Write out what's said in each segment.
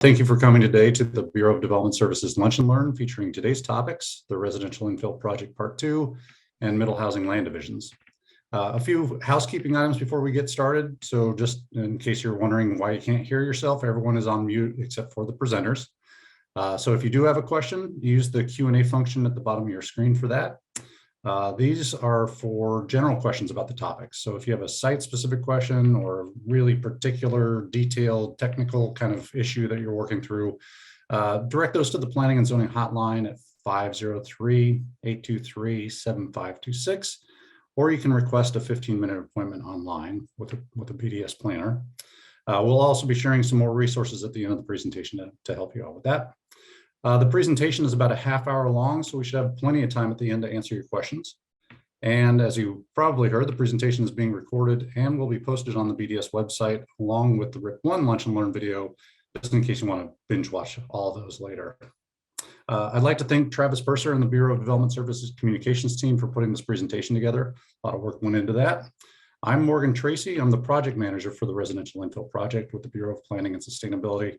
Thank you for coming today to the Bureau of Development Services Lunch and Learn, featuring today's topics, the Residential Infill Project Part 2 and Middle Housing Land Divisions. A few housekeeping items before we get started. So just in case you're wondering why you can't hear yourself, everyone is on mute except for the presenters. So if you do have a question, use the Q&A function at the bottom of your screen for that. These are for general questions about the topics. So if you have a site-specific question or a really particular, detailed, technical kind of issue that you're working through, direct those to the Planning and Zoning hotline at 503-823-7526, or you can request a 15-minute appointment online with a BDS planner. We'll also be sharing some more resources at the end of the presentation to help you out with that. The presentation is about a half hour long, so we should have plenty of time at the end to answer your questions. And as you probably heard, the presentation is being recorded and will be posted on the BDS website along with the RIP1 Lunch and Learn video, just in case you want to binge watch all of those later. I'd like to thank Travis Purser and the Bureau of Development Services Communications team for putting this presentation together. A lot of work went into that. I'm Morgan Tracy. I'm the project manager for the Residential Infill Project with the Bureau of Planning and Sustainability.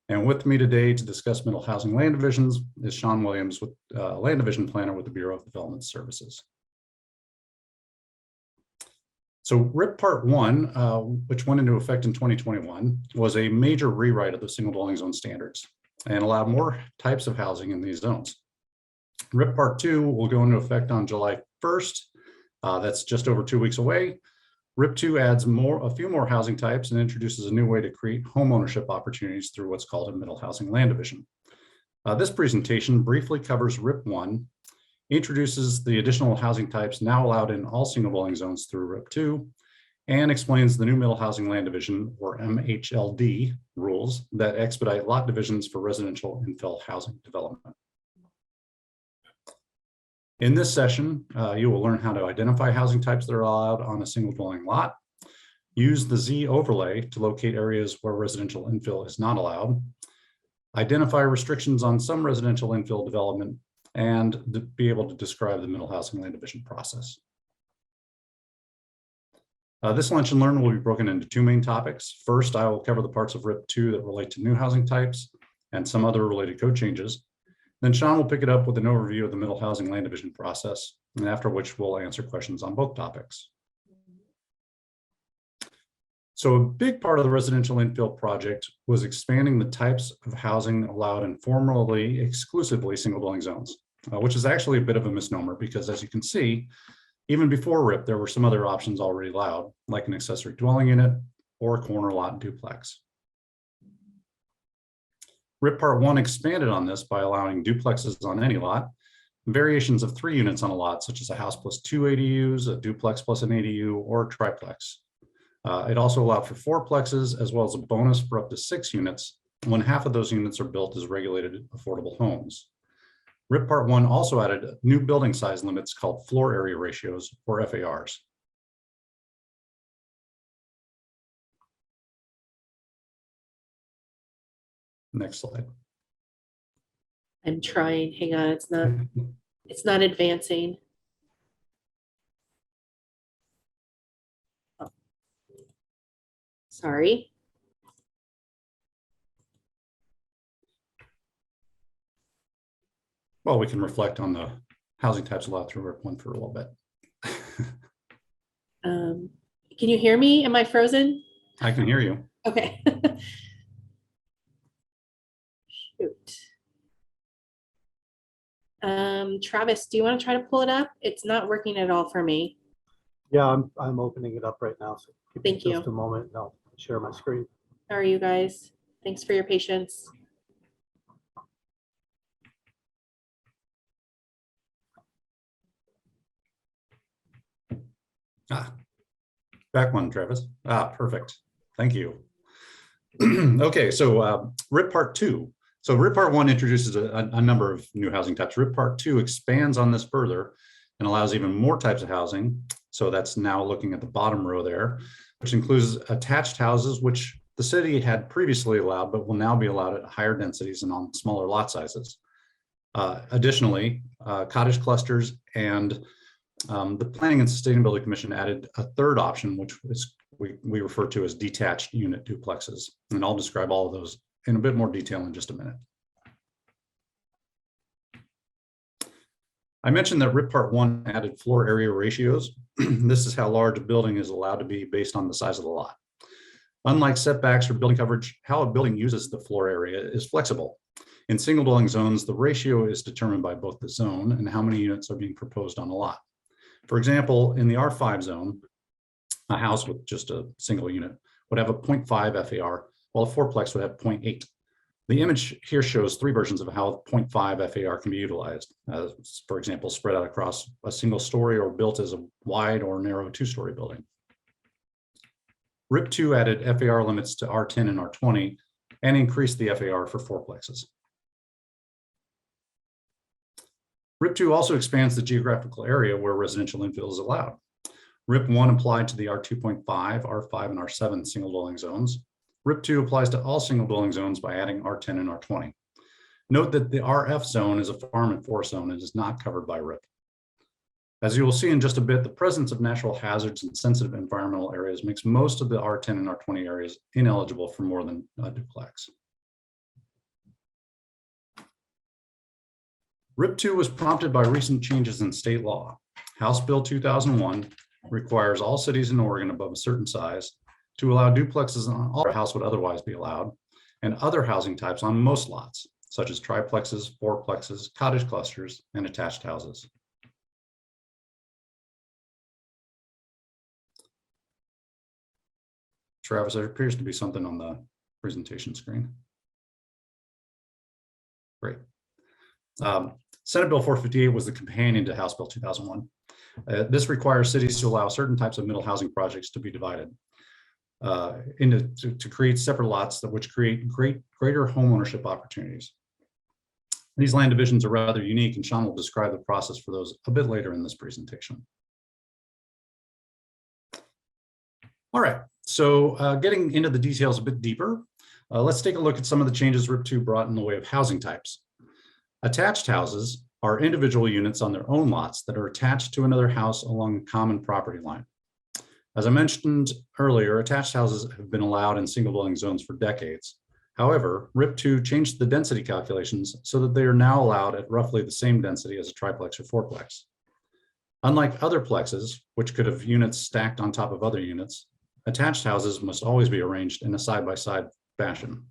And with me today to discuss Middle Housing Land Divisions is Sean Williams, with Land Division Planner with the Bureau of Development Services. So RIP Part 1, which went into effect in 2021, was a major rewrite of the single dwelling zone standards and allowed more types of housing in these zones. RIP Part 2 will go into effect on July 1st. That's just over 2 weeks away. RIP2 adds a few more housing types and introduces a new way to create home ownership opportunities through what's called a Middle Housing Land Division. This presentation briefly covers RIP1, introduces the additional housing types now allowed in all single dwelling zones through RIP2, and explains the new Middle Housing Land Division, or Mhld, rules that expedite lot divisions for residential infill housing development. In this session, you will learn how to identify housing types that are allowed on a single dwelling lot, use the Z overlay to locate areas where residential infill is not allowed, identify restrictions on some residential infill development, and be able to describe the Middle Housing Land Division process. This lunch and learn will be broken into two main topics. First, I will cover the parts of RIP2 that relate to new housing types and some other related code changes. Then Sean will pick it up with an overview of the Middle Housing Land Division process, and after which we'll answer questions on both topics. So a big part of the residential infill project was expanding the types of housing allowed in formerly exclusively single dwelling zones, which is actually a bit of a misnomer because, as you can see, even before RIP, there were some other options already allowed, like an accessory dwelling unit or a corner lot duplex. RIP Part 1 expanded on this by allowing duplexes on any lot, variations of 3 units on a lot, such as a house plus 2 ADUs, a duplex plus an ADU, or a triplex. It also allowed for 4plexes, as well as a bonus for up to 6 units when half of those units are built as regulated affordable homes. RIP Part 1 also added new building size limits called floor area ratios, or FARs. Next slide. I'm trying, hang on, it's not advancing. Oh. Sorry. Well, we can reflect on the housing types allowed through RIP1 for a little bit. Can you hear me? Am I frozen? I can hear you. Okay. Shoot. Travis, do you want to try to pull it up? It's not working at all for me. Yeah, I'm opening it up right now. So give me Thank you. just a moment and I'll share my screen. How are you guys? Thanks for your patience. Back one, Travis. Perfect. Thank you. Okay, so RIP Part 2. So RIP Part 1 introduces a number of new housing types. RIP Part 2 expands on this further and allows even more types of housing. So that's now looking at the bottom row there, which includes attached houses, which the city had previously allowed, but will now be allowed at higher densities and on smaller lot sizes. Additionally, cottage clusters and the Planning and Sustainability Commission added a third option, which is we refer to as detached unit duplexes. And I'll describe all of those in a bit more detail in just a minute. I mentioned that RIP Part 1 added floor area ratios. This is how large a building is allowed to be based on the size of the lot. Unlike setbacks or building coverage, how a building uses the floor area is flexible. In single dwelling zones, the ratio is determined by both the zone and how many units are being proposed on a lot. For example, in the R5 zone, a house with just a single unit would have a 0.5 FAR, while a fourplex would have 0.8. The image here shows three versions of how 0.5 FAR can be utilized. For example, spread out across a single story or built as a wide or narrow two-story building. RIP2 added FAR limits to R10 and R20 and increased the FAR for fourplexes. RIP2 also expands the geographical area where residential infill is allowed. RIP1 applied to the R2.5, R5, and R7 single dwelling zones. RIP2 applies to all single dwelling zones by adding R10 and R20. Note that the RF zone is a farm and forest zone and is not covered by RIP. As you will see in just a bit, the presence of natural hazards and sensitive environmental areas makes most of the R10 and R20 areas ineligible for more than a duplex. RIP2 was prompted by recent changes in state law. House Bill 2001 requires all cities in Oregon above a certain size to allow duplexes on all a house would otherwise be allowed, and other housing types on most lots, such as triplexes, fourplexes, cottage clusters, and attached houses. Travis, there appears to be something on the presentation screen. Great. Senate Bill 458 was the companion to House Bill 2001. This requires cities to allow certain types of middle housing projects to be divided to create separate lots which create greater home ownership opportunities. These land divisions are rather unique, and Sean will describe the process for those a bit later in this presentation. All right, so getting into the details a bit deeper, let's take a look at some of the changes RIP2 brought in the way of housing types. Attached houses are individual units on their own lots that are attached to another house along a common property line. As I mentioned earlier, attached houses have been allowed in single dwelling zones for decades. However, RIP2 changed the density calculations so that they are now allowed at roughly the same density as a triplex or fourplex. Unlike other plexes, which could have units stacked on top of other units, attached houses must always be arranged in a side-by-side fashion.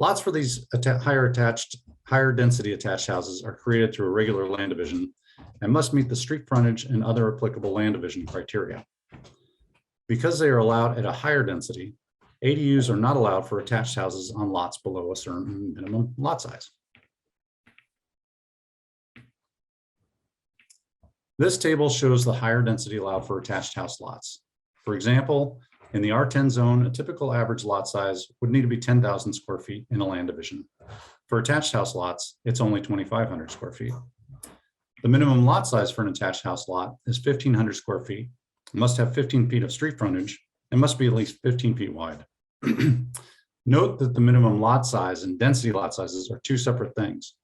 Lots for these higher density attached houses are created through a regular land division and must meet the street frontage and other applicable land division criteria. Because they are allowed at a higher density, ADUs are not allowed for attached houses on lots below a certain minimum lot size. This table shows the higher density allowed for attached house lots. For example, in the R10 zone, a typical average lot size would need to be 10,000 square feet in a land division. For attached house lots, it's only 2,500 square feet. The minimum lot size for an attached house lot is 1,500 square feet, must have 15 feet of street frontage, and must be at least 15 feet wide. Note that the minimum lot size and density lot sizes are two separate things.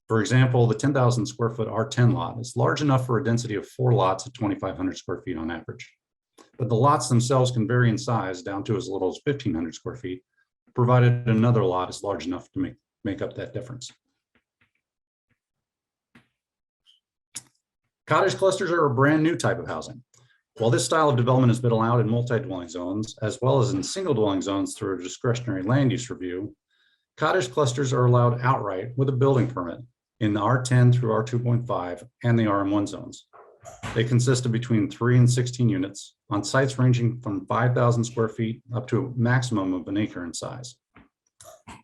For example, the 10,000 square foot R10 lot is large enough for a density of 4 lots at 2,500 square feet on average. But the lots themselves can vary in size down to as little as 1,500 square feet, provided another lot is large enough to make up that difference. Cottage clusters are a brand new type of housing. While this style of development has been allowed in multi-dwelling zones, as well as in single dwelling zones through a discretionary land use review, cottage clusters are allowed outright with a building permit in the R10 through R2.5 and the RM1 zones. They consist of between 3 and 16 units on sites ranging from 5,000 square feet up to a maximum of an acre in size.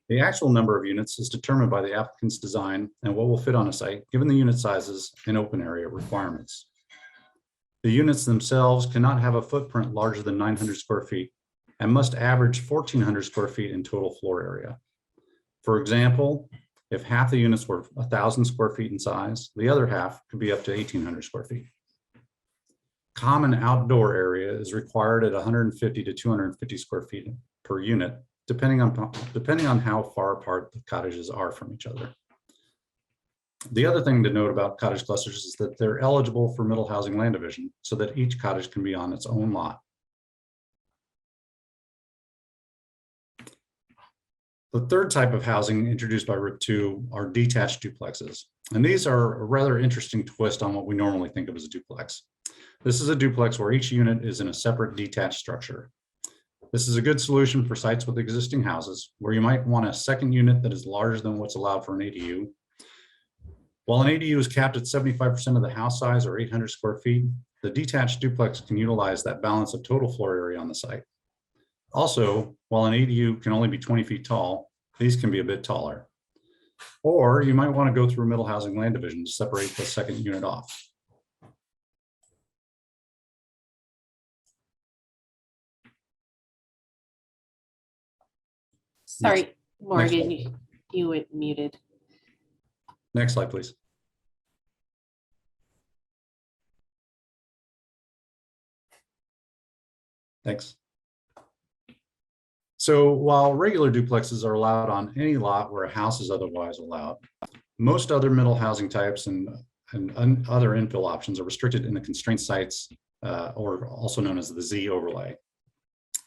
The actual number of units is determined by the applicant's design and what will fit on a site, given the unit sizes and open area requirements. The units themselves cannot have a footprint larger than 900 square feet and must average 1,400 square feet in total floor area. For example, if half the units were 1,000 square feet in size, the other half could be up to 1,800 square feet. Common outdoor area is required at 150 to 250 square feet per unit, depending on how far apart the cottages are from each other. The other thing to note about cottage clusters is that they're eligible for middle housing land division so that each cottage can be on its own lot. The third type of housing introduced by RIP2 are detached duplexes. And these are a rather interesting twist on what we normally think of as a duplex. This is a duplex where each unit is in a separate detached structure. This is a good solution for sites with existing houses where you might want a second unit that is larger than what's allowed for an ADU. While an ADU is capped at 75% of the house size or 800 square feet, the detached duplex can utilize that balance of total floor area on the site. Also, while an ADU can only be 20 feet tall, these can be a bit taller. Or you might want to go through middle housing land division to separate the second unit off. Sorry, Morgan, slide. you went muted. Next slide, please. Thanks. So while regular duplexes are allowed on any lot where a house is otherwise allowed, most other middle housing types and other infill options are restricted in the constraint sites, or also known as the Z overlay.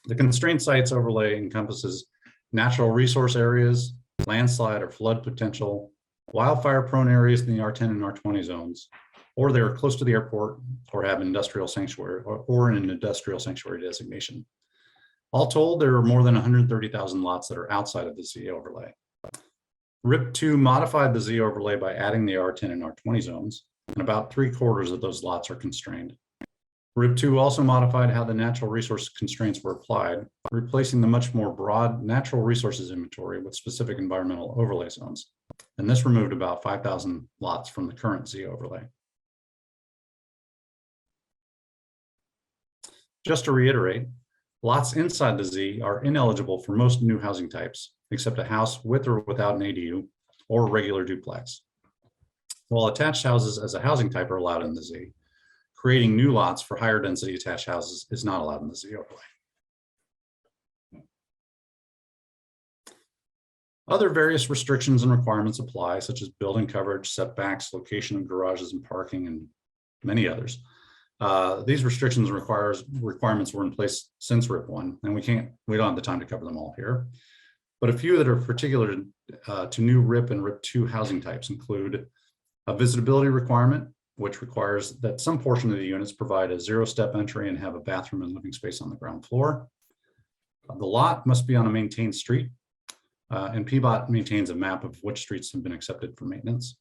The constraint sites overlay encompasses natural resource areas, landslide or flood potential, wildfire prone areas in the R10 and R20 zones, or they are close to the airport or have industrial sanctuary or an industrial sanctuary designation. All told, there are more than 130,000 lots that are outside of the Z overlay. RIP2 modified the Z overlay by adding the R10 and R20 zones, and about 3/4 of those lots are constrained. RIP2 also modified how the natural resource constraints were applied, replacing the much more broad natural resources inventory with specific environmental overlay zones. And this removed about 5,000 lots from the current Z overlay. Just to reiterate, lots inside the Z are ineligible for most new housing types, except a house with or without an ADU or regular duplex. While attached houses as a housing type are allowed in the Z, creating new lots for higher density attached houses is not allowed in the Z overlay. Other various restrictions and requirements apply, such as building coverage, setbacks, location of garages and parking, and many others. These restrictions and requirements were in place since RIP1, and we don't have the time to cover them all here. But a few that are particular to new RIP and RIP2 housing types include a visitability requirement, which requires that some portion of the units provide a 0-step entry and have a bathroom and living space on the ground floor. The lot must be on a maintained street, and PBOT maintains a map of which streets have been accepted for maintenance.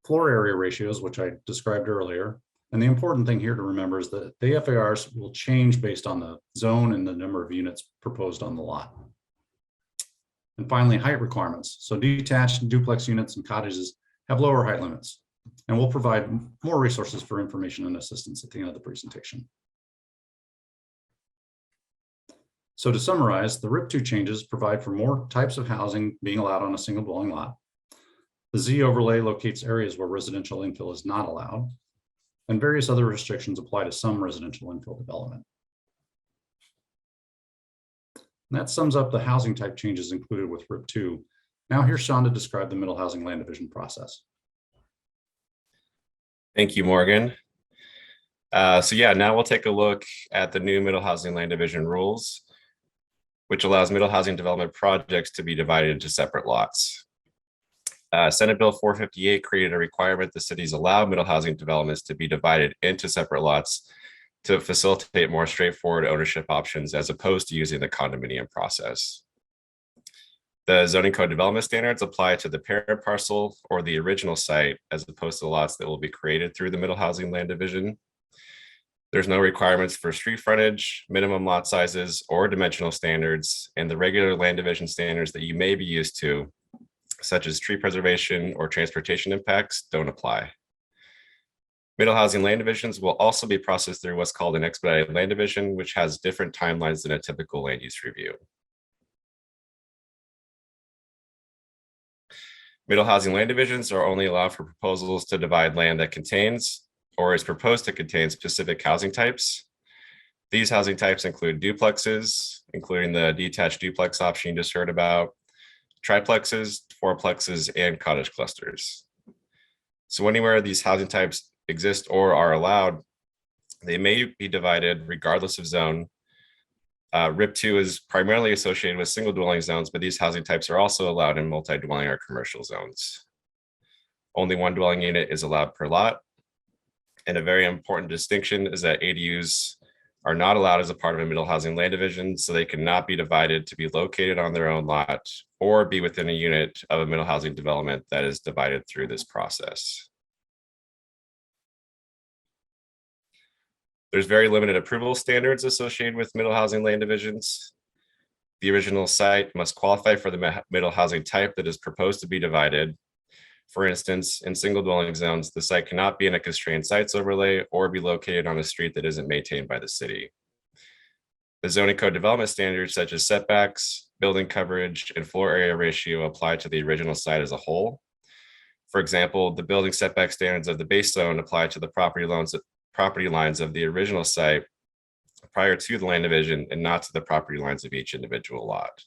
Floor area ratios, which I described earlier. And the important thing here to remember is that the FARs will change based on the zone and the number of units proposed on the lot. And finally, height requirements. So detached duplex units and cottages have lower height limits, and we'll provide more resources for information and assistance at the end of the presentation. So to summarize, the RIP2 changes provide for more types of housing being allowed on a single dwelling lot. The Z overlay locates areas where residential infill is not allowed, and various other restrictions apply to some residential infill development. And that sums up the housing type changes included with RIP2. Now here's Sean to describe the middle housing land division process. Thank you, Morgan. Now we'll take a look at the new middle housing land division rules, which allows middle housing development projects to be divided into separate lots. Senate Bill 458 created a requirement that cities allow middle housing developments to be divided into separate lots to facilitate more straightforward ownership options as opposed to using the condominium process. The zoning code development standards apply to the parent parcel or the original site as opposed to the lots that will be created through the middle housing land division. There's no requirements for street frontage, minimum lot sizes, or dimensional standards, and the regular land division standards that you may be used to, such as tree preservation or transportation impacts, don't apply. Middle housing land divisions will also be processed through what's called an expedited land division, which has different timelines than a typical land use review. Middle housing land divisions are only allowed for proposals to divide land that contains or is proposed to contain specific housing types. These housing types include duplexes, including the detached duplex option you just heard about, triplexes, fourplexes, and cottage clusters. So anywhere these housing types exist or are allowed, they may be divided regardless of zone, RIP2 is primarily associated with single dwelling zones, but these housing types are also allowed in multi-dwelling or commercial zones. Only one dwelling unit is allowed per lot. And a very important distinction is that ADUs are not allowed as a part of a middle housing land division, so they cannot be divided to be located on their own lot or be within a unit of a middle housing development that is divided through this process. There's very limited approval standards associated with middle housing land divisions. The original site must qualify for the middle housing type that is proposed to be divided. For instance, in single dwelling zones, the site cannot be in a constrained sites overlay or be located on a street that isn't maintained by the city. The zoning code development standards such as setbacks, building coverage, and floor area ratio apply to the original site as a whole. For example, the building setback standards of the base zone apply to the property lines of the original site prior to the land division and not to the property lines of each individual lot.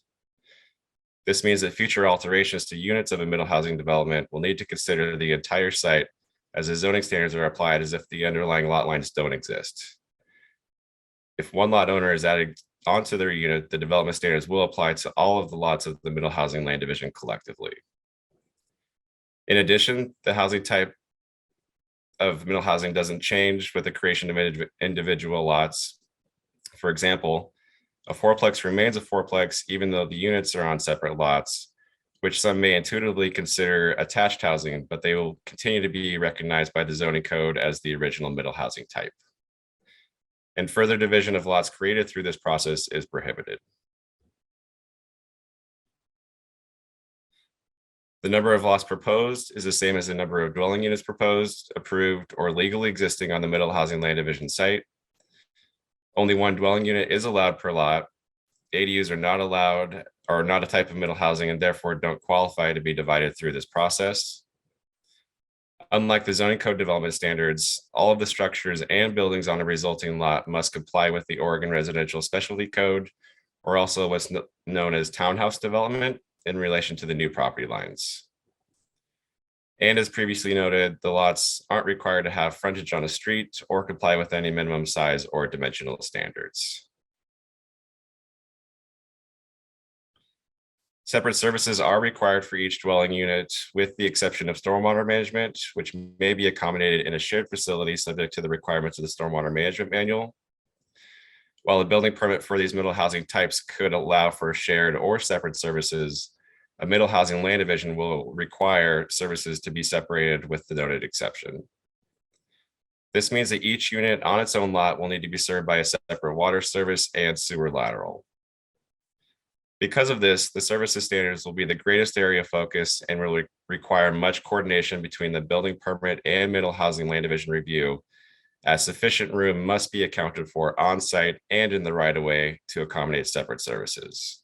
This means that future alterations to units of a middle housing development will need to consider the entire site as the zoning standards are applied as if the underlying lot lines don't exist. If one lot owner is added onto their unit, the development standards will apply to all of the lots of the middle housing land division collectively. In addition, the housing type of middle housing doesn't change with the creation of individual lots. For example, a fourplex remains a fourplex even though the units are on separate lots, which some may intuitively consider attached housing, but they will continue to be recognized by the zoning code as the original middle housing type. And further division of lots created through this process is prohibited. The number of lots proposed is the same as the number of dwelling units proposed, approved, or legally existing on the middle housing land division site. Only one dwelling unit is allowed per lot. ADUs are not allowed or not a type of middle housing and therefore don't qualify to be divided through this process. Unlike the zoning code development standards, all of the structures and buildings on a resulting lot must comply with the Oregon Residential Specialty Code, or also what's known as townhouse development in relation to the new property lines. And as previously noted, the lots aren't required to have frontage on a street or comply with any minimum size or dimensional standards. Separate services are required for each dwelling unit, with the exception of stormwater management, which may be accommodated in a shared facility subject to the requirements of the Stormwater Management Manual. While a building permit for these middle housing types could allow for shared or separate services, a middle housing land division will require services to be separated with the noted exception. This means that each unit on its own lot will need to be served by a separate water service and sewer lateral. Because of this, the services standards will be the greatest area of focus and will require much coordination between the building permit and middle housing land division review, as sufficient room must be accounted for on-site and in the right-of-way to accommodate separate services.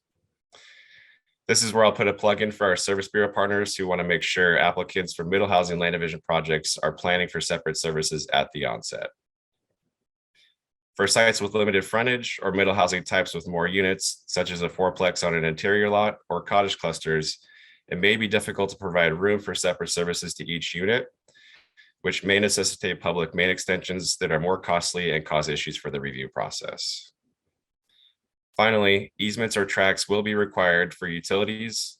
This is where I'll put a plug in for our service bureau partners who want to make sure applicants for middle housing land division projects are planning for separate services at the onset. For sites with limited frontage or middle housing types with more units, such as a fourplex on an interior lot or cottage clusters, it may be difficult to provide room for separate services to each unit, which may necessitate public main extensions that are more costly and cause issues for the review process. Finally, easements or tracks will be required for utilities,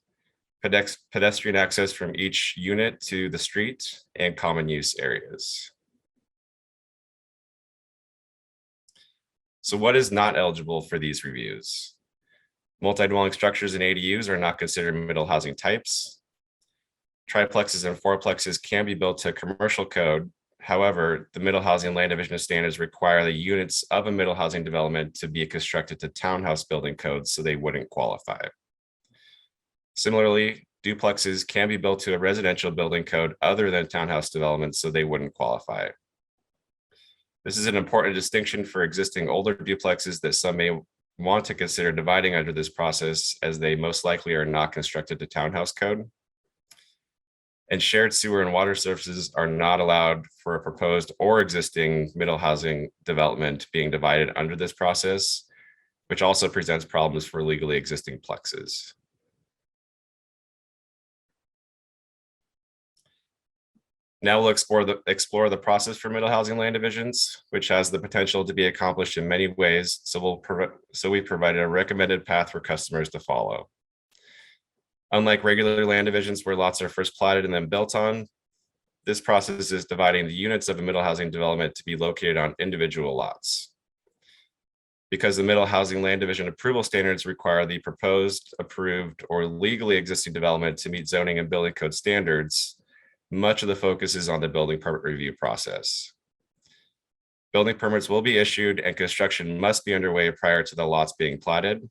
pedestrian access from each unit to the street, and common use areas. So what is not eligible for these reviews? Multi-dwelling structures and ADUs are not considered middle housing types. Triplexes and fourplexes can be built to commercial code. However, the middle housing land division standards require the units of a middle housing development to be constructed to townhouse building codes, so they wouldn't qualify. Similarly, duplexes can be built to a residential building code other than townhouse developments, so they wouldn't qualify. This is an important distinction for existing older duplexes that some may want to consider dividing under this process, as they most likely are not constructed to townhouse code. And shared sewer and water services are not allowed for a proposed or existing middle housing development being divided under this process, which also presents problems for legally existing plexes. Now we'll explore the process for middle housing land divisions, which has the potential to be accomplished in many ways. So we provided a recommended path for customers to follow. Unlike regular land divisions where lots are first platted and then built on, this process is dividing the units of a middle housing development to be located on individual lots. Because the middle housing land division approval standards require the proposed, approved, or legally existing development to meet zoning and building code standards, much of the focus is on the building permit review process. Building permits will be issued and construction must be underway prior to the lots being platted.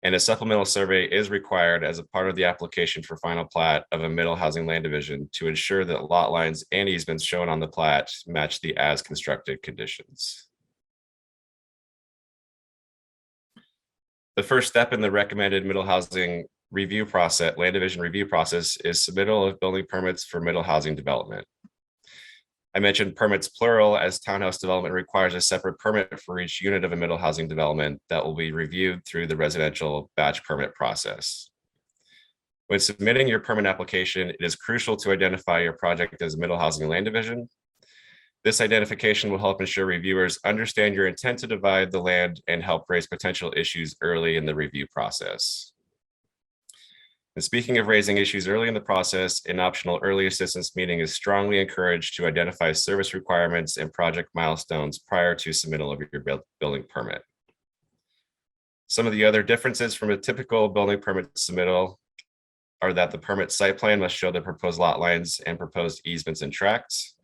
And a supplemental survey is required as a part of the application for final plat of a middle housing land division to ensure that lot lines and easements shown on the plat match the as constructed conditions. The first step in the recommended middle housing review process, land division review process, is submittal of building permits for middle housing development. I mentioned permits plural, as townhouse development requires a separate permit for each unit of a middle housing development that will be reviewed through the residential batch permit process. When submitting your permit application, it is crucial to identify your project as a middle housing land division. This identification will help ensure reviewers understand your intent to divide the land and help raise potential issues early in the review process. And speaking of raising issues early in the process, an optional early assistance meeting is strongly encouraged to identify service requirements and project milestones prior to submittal of your building permit. Some of the other differences from a typical building permit submittal are that the permit site plan must show the proposed lot lines and proposed easements and tracts.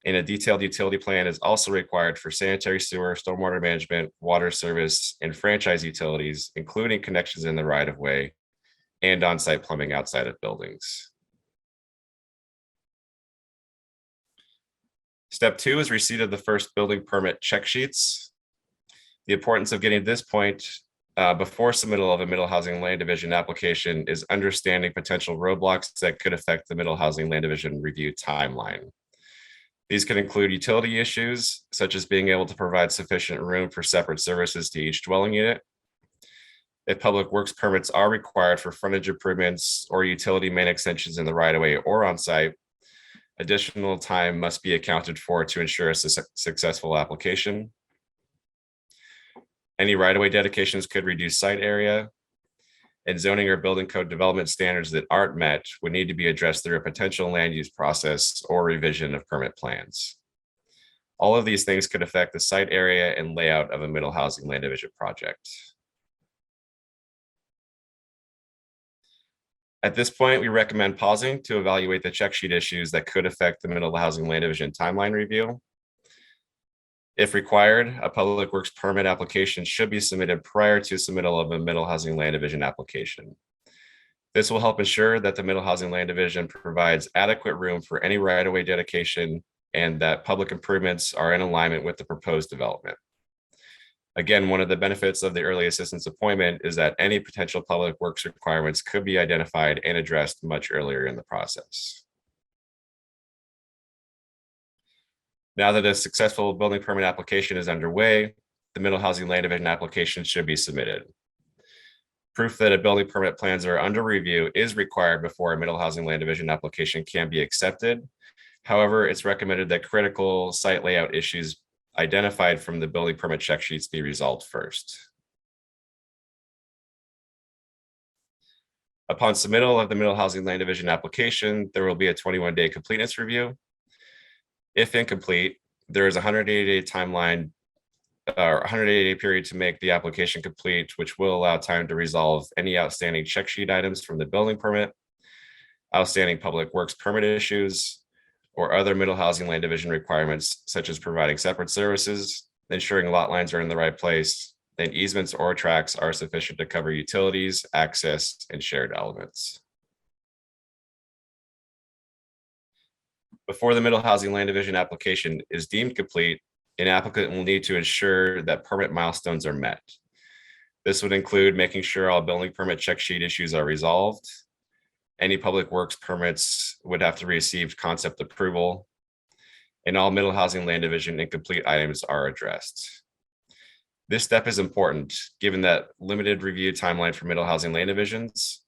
And a detailed utility plan is also required for sanitary sewer, stormwater management, water service, and franchise utilities, including connections in the right-of-way and on-site plumbing outside of buildings. Step 2 is receipt of the first building permit check sheets. The importance of getting to this point before submittal of a middle housing land division application is understanding potential roadblocks that could affect the middle housing land division review timeline. These could include utility issues, such as being able to provide sufficient room for separate services to each dwelling unit. If public works permits are required for frontage improvements or utility main extensions in the right-of-way or on site, additional time must be accounted for to ensure a successful application. Any right-of-way dedications could reduce site area, and zoning or building code development standards that aren't met would need to be addressed through a potential land use process or revision of permit plans. All of these things could affect the site area and layout of a middle housing land division project. At this point, we recommend pausing to evaluate the check sheet issues that could affect the middle housing land division timeline review. If required, a public works permit application should be submitted prior to submittal of a middle housing land division application. This will help ensure that the middle housing land division provides adequate room for any right-of-way dedication and that public improvements are in alignment with the proposed development. Again, one of the benefits of the early assistance appointment is that any potential public works requirements could be identified and addressed much earlier in the process. Now that a successful building permit application is underway, the middle housing land division application should be submitted. Proof that a building permit plans are under review is required before a middle housing land division application can be accepted. However, it's recommended that critical site layout issues identified from the building permit check sheets be resolved first. Upon submittal of the middle housing land division application, there will be a 21-day completeness review. If incomplete, there is a 180-day timeline or 180-day period to make the application complete, which will allow time to resolve any outstanding check sheet items from the building permit, outstanding public works permit issues, or other middle housing land division requirements, such as providing separate services, ensuring lot lines are in the right place, and easements or tracts are sufficient to cover utilities, access, and shared elements. Before the middle housing land division application is deemed complete, an applicant will need to ensure that permit milestones are met. This would include making sure all building permit check sheet issues are resolved. Any public works permits would have to receive concept approval, and all middle housing land division incomplete items are addressed. This step is important given that limited review timeline for middle housing land divisions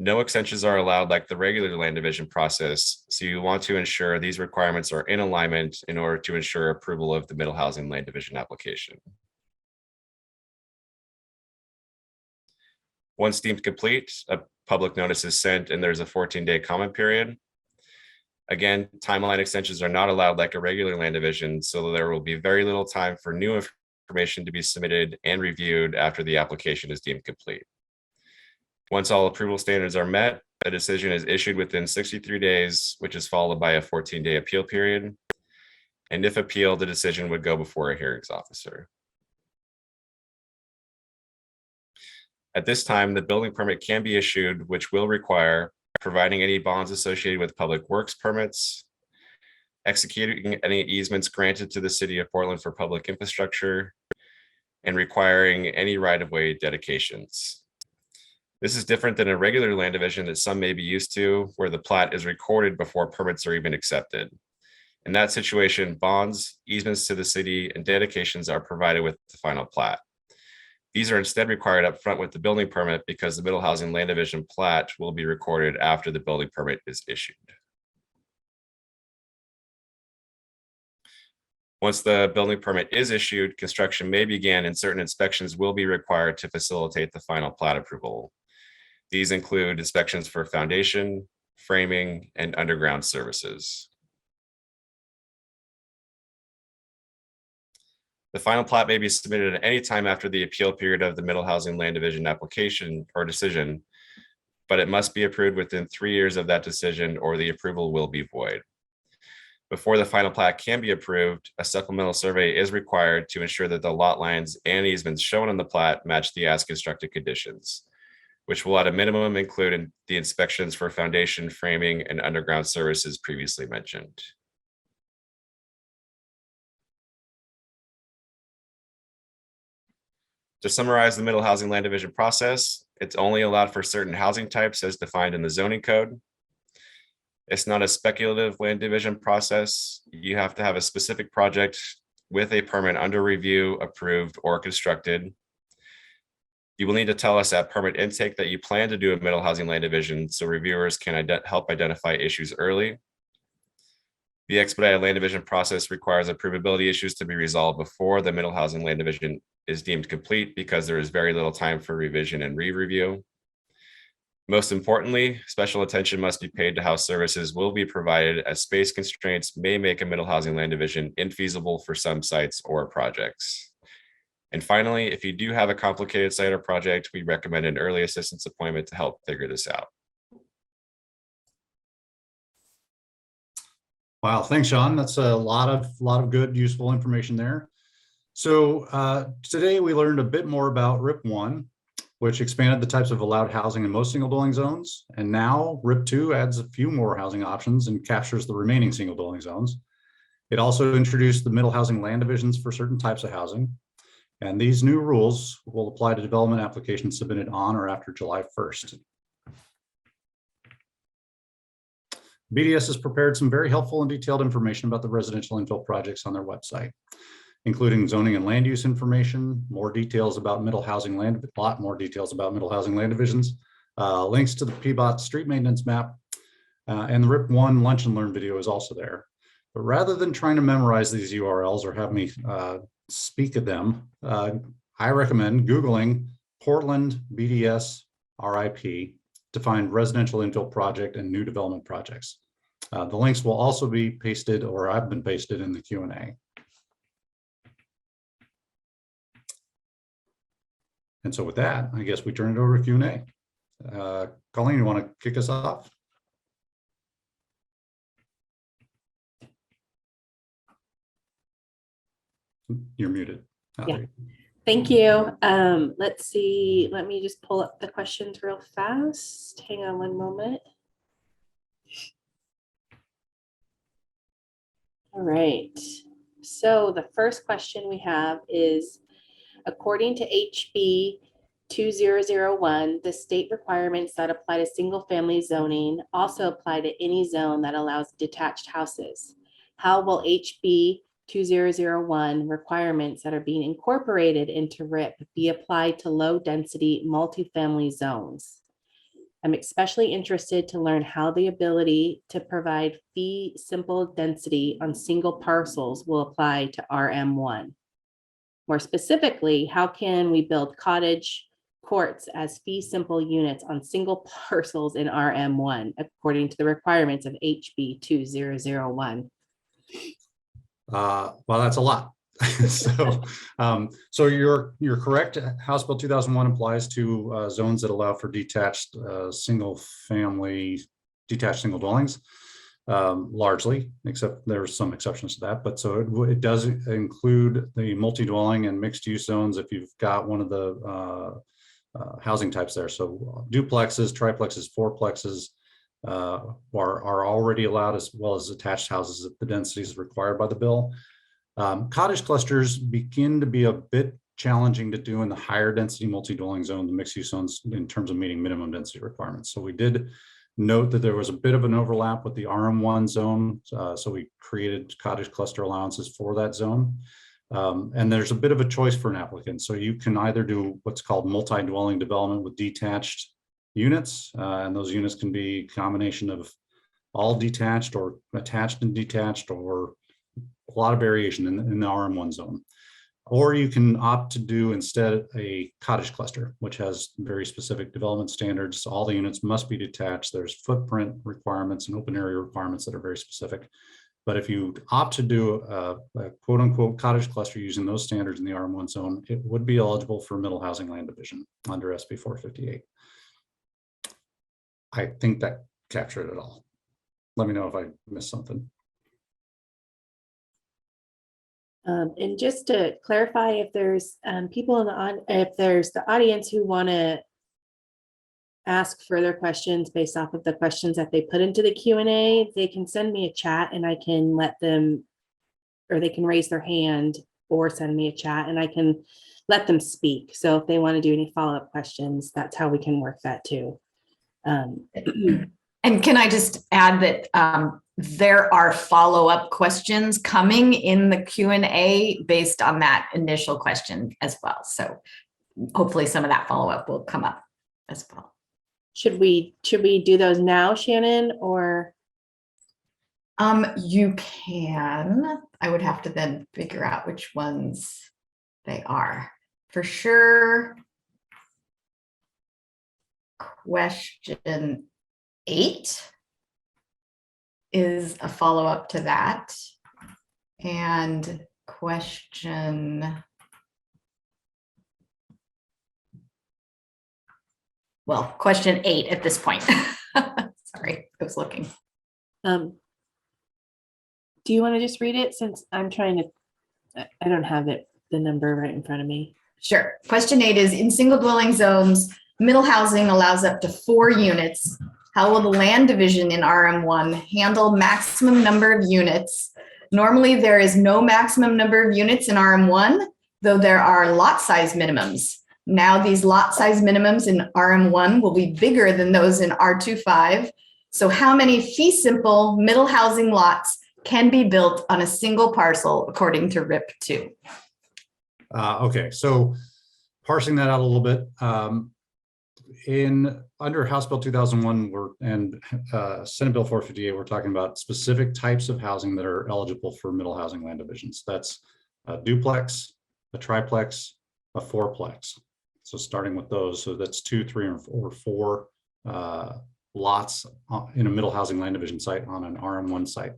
No extensions are allowed like the regular land division process, so you want to ensure these requirements are in alignment in order to ensure approval of the middle housing land division application. Once deemed complete, a public notice is sent and there's a 14-day comment period. Again, timeline extensions are not allowed like a regular land division, so there will be very little time for new information to be submitted and reviewed after the application is deemed complete. Once all approval standards are met, a decision is issued within 63 days, which is followed by a 14-day appeal period. And if appealed, the decision would go before a hearings officer. At this time, the building permit can be issued, which will require providing any bonds associated with public works permits, executing any easements granted to the city of Portland for public infrastructure, and requiring any right-of-way dedications. This is different than a regular land division that some may be used to, where the plat is recorded before permits are even accepted. In that situation, bonds, easements to the city, and dedications are provided with the final plat. These are instead required up front with the building permit because the middle housing land division plat will be recorded after the building permit is issued. Once the building permit is issued, construction may begin and certain inspections will be required to facilitate the final plat approval. These include inspections for foundation, framing, and underground services. The final plat may be submitted at any time after the appeal period of the middle housing land division application or decision, but it must be approved within 3 years of that decision or the approval will be void. Before the final plat can be approved, a supplemental survey is required to ensure that the lot lines and easements shown on the plat match the as constructed conditions, which will at a minimum include the inspections for foundation, framing, and underground services previously mentioned. To summarize the middle housing land division process, it's only allowed for certain housing types as defined in the zoning code. It's not a speculative land division process. You have to have a specific project with a permit under review, approved, or constructed. You will need to tell us at permit intake that you plan to do a middle housing land division so reviewers can help identify issues early. The expedited land division process requires approvability issues to be resolved before the middle housing land division is deemed complete because there is very little time for revision and re-review. Most importantly, special attention must be paid to how services will be provided as space constraints may make a middle housing land division infeasible for some sites or projects. And finally, if you do have a complicated site or project, we recommend an early assistance appointment to help figure this out. Wow, thanks, Sean. That's a lot of good, useful information there. So today we learned a bit more about RIP1, which expanded the types of allowed housing in most single dwelling zones. And now RIP2 adds a few more housing options and captures the remaining single dwelling zones. It also introduced the middle housing land divisions for certain types of housing. And these new rules will apply to development applications submitted on or after July 1st. BDS has prepared some very helpful and detailed information about the residential infill projects on their website, including zoning and land use information, more details about middle housing land, a lot more details about middle housing land divisions, links to the PBOT street maintenance map, and the RIP1 lunch and learn video is also there. But rather than trying to memorize these URLs or have me speak at them, I recommend Googling Portland BDS RIP to find residential infill project and new development projects. The links will also be pasted, or I've been pasted in the Q&A. And so with that, I guess we turn it over to Q&A. Colleen, you want to kick us off? You're muted. Yeah. Thank you. Let's see. Let me just pull up the questions real fast. Hang on one moment. All right. So the first question we have is, according to HB 2001, the state requirements that apply to single family zoning also apply to any zone that allows detached houses. How will HB 2001 requirements that are being incorporated into RIP be applied to low density multifamily zones? I'm especially interested to learn how the ability to provide fee simple density on single parcels will apply to RM1. More specifically, how can we build cottage courts as fee simple units on single parcels in RM1 according to the requirements of HB 2001? Well, that's a lot. So you're correct. House Bill 2001 applies to zones that allow for detached single dwellings, largely, except there's some exceptions to that. But so it does include the multi-dwelling and mixed-use zones if you've got one of the housing types there. So duplexes, triplexes, fourplexes are already allowed, as well as attached houses if the density is required by the bill. Cottage clusters begin to be a bit challenging to do in the higher density multi-dwelling zone, the mixed use zones, in terms of meeting minimum density requirements. So we did note that there was a bit of an overlap with the RM1 zone. So we created cottage cluster allowances for that zone. And there's a bit of a choice for an applicant. So you can either do what's called multi-dwelling development with detached units. And those units can be a combination of all detached or attached and detached, or a lot of variation in the RM1 zone. Or you can opt to do instead a cottage cluster, which has very specific development standards. All the units must be detached. There's footprint requirements and open area requirements that are very specific. But if you opt to do a quote unquote cottage cluster using those standards in the RM1 zone, it would be eligible for middle housing land division under SB 458. I think that captured it all. Let me know if I missed something. And just to clarify, if there's people if there's the audience who want to ask further questions based off of the questions that they put into the Q&A, they can send me a chat and I can let them, or they can raise their hand or send me a chat and I can let them speak. So if they want to do any follow-up questions, that's how we can work that too. And can I just add that there are follow-up questions coming in the Q&A based on that initial question as well. So hopefully some of that follow-up will come up as well. Should we do those now, Shannon, or? You can. I would have to then figure out which ones they are. For sure. Question 8 is a follow-up to that. And question question 8 at this point. Sorry, I was looking. Do you want to just read it, since I'm trying to, I don't have the number right in front of me. Sure. Question 8 is, in single dwelling zones, middle housing allows up to 4 units. How will the land division in RM1 handle maximum number of units? Normally, there is no maximum number of units in RM1, though there are lot size minimums. Now, these lot size minimums in RM1 will be bigger than those in R25. So how many fee simple middle housing lots can be built on a single parcel according to RIP2? Okay, so parsing that out a little bit. Under House Bill 2001 and Senate Bill 458, we're talking about specific types of housing that are eligible for middle housing land divisions. That's a duplex, a triplex, a fourplex. So starting with those, so that's 2, 3, or 4 lots in a middle housing land division site on an RM1 site.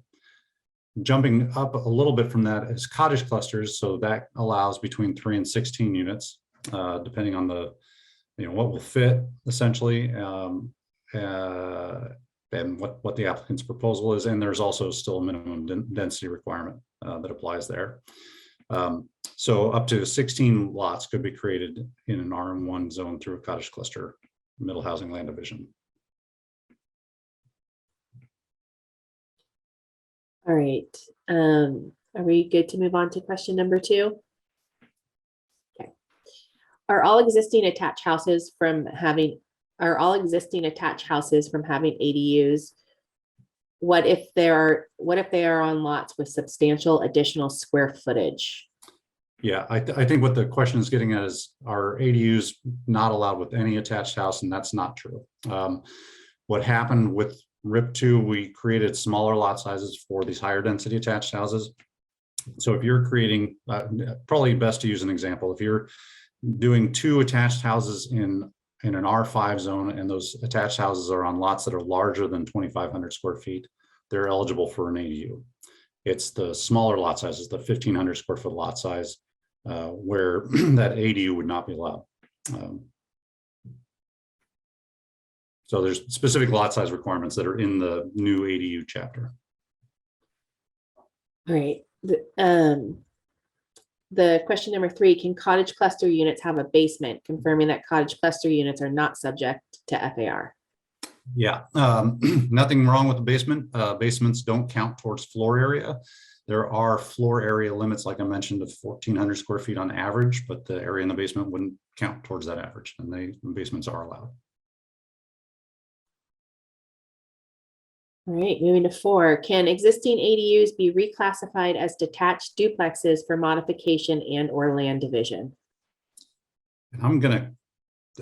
Jumping up a little bit from that is cottage clusters. So that allows between 3 and 16 units, depending on the what will fit essentially, and what the applicant's proposal is. And there's also still a minimum density requirement that applies there. So up to 16 lots could be created in an RM1 zone through a cottage cluster middle housing land division. All right. Are we good to move on to question number 2? Okay. Are all existing attached houses from having ADUs? What if they are on lots with substantial additional square footage? Yeah, I think what the question is getting at is, are ADUs not allowed with any attached house? And that's not true. What happened with RIP2, we created smaller lot sizes for these higher density attached houses. So if you're creating, probably best to use an example, if you're doing 2 attached houses in an R5 zone, and those attached houses are on lots that are larger than 2,500 square feet, they're eligible for an ADU. It's the smaller lot sizes, the 1,500 square foot lot size, where that ADU would not be allowed. So there's specific lot size requirements that are in the new ADU chapter. All right. The question number 3, can cottage cluster units have a basement? Confirming that cottage cluster units are not subject to FAR. Yeah, nothing wrong with the basement. Basements don't count towards floor area. There are floor area limits, like I mentioned, of 1,400 square feet on average, but the area in the basement wouldn't count towards that average, and basements are allowed. All right, moving to 4, can existing ADUs be reclassified as detached duplexes for modification and or land division? And I'm gonna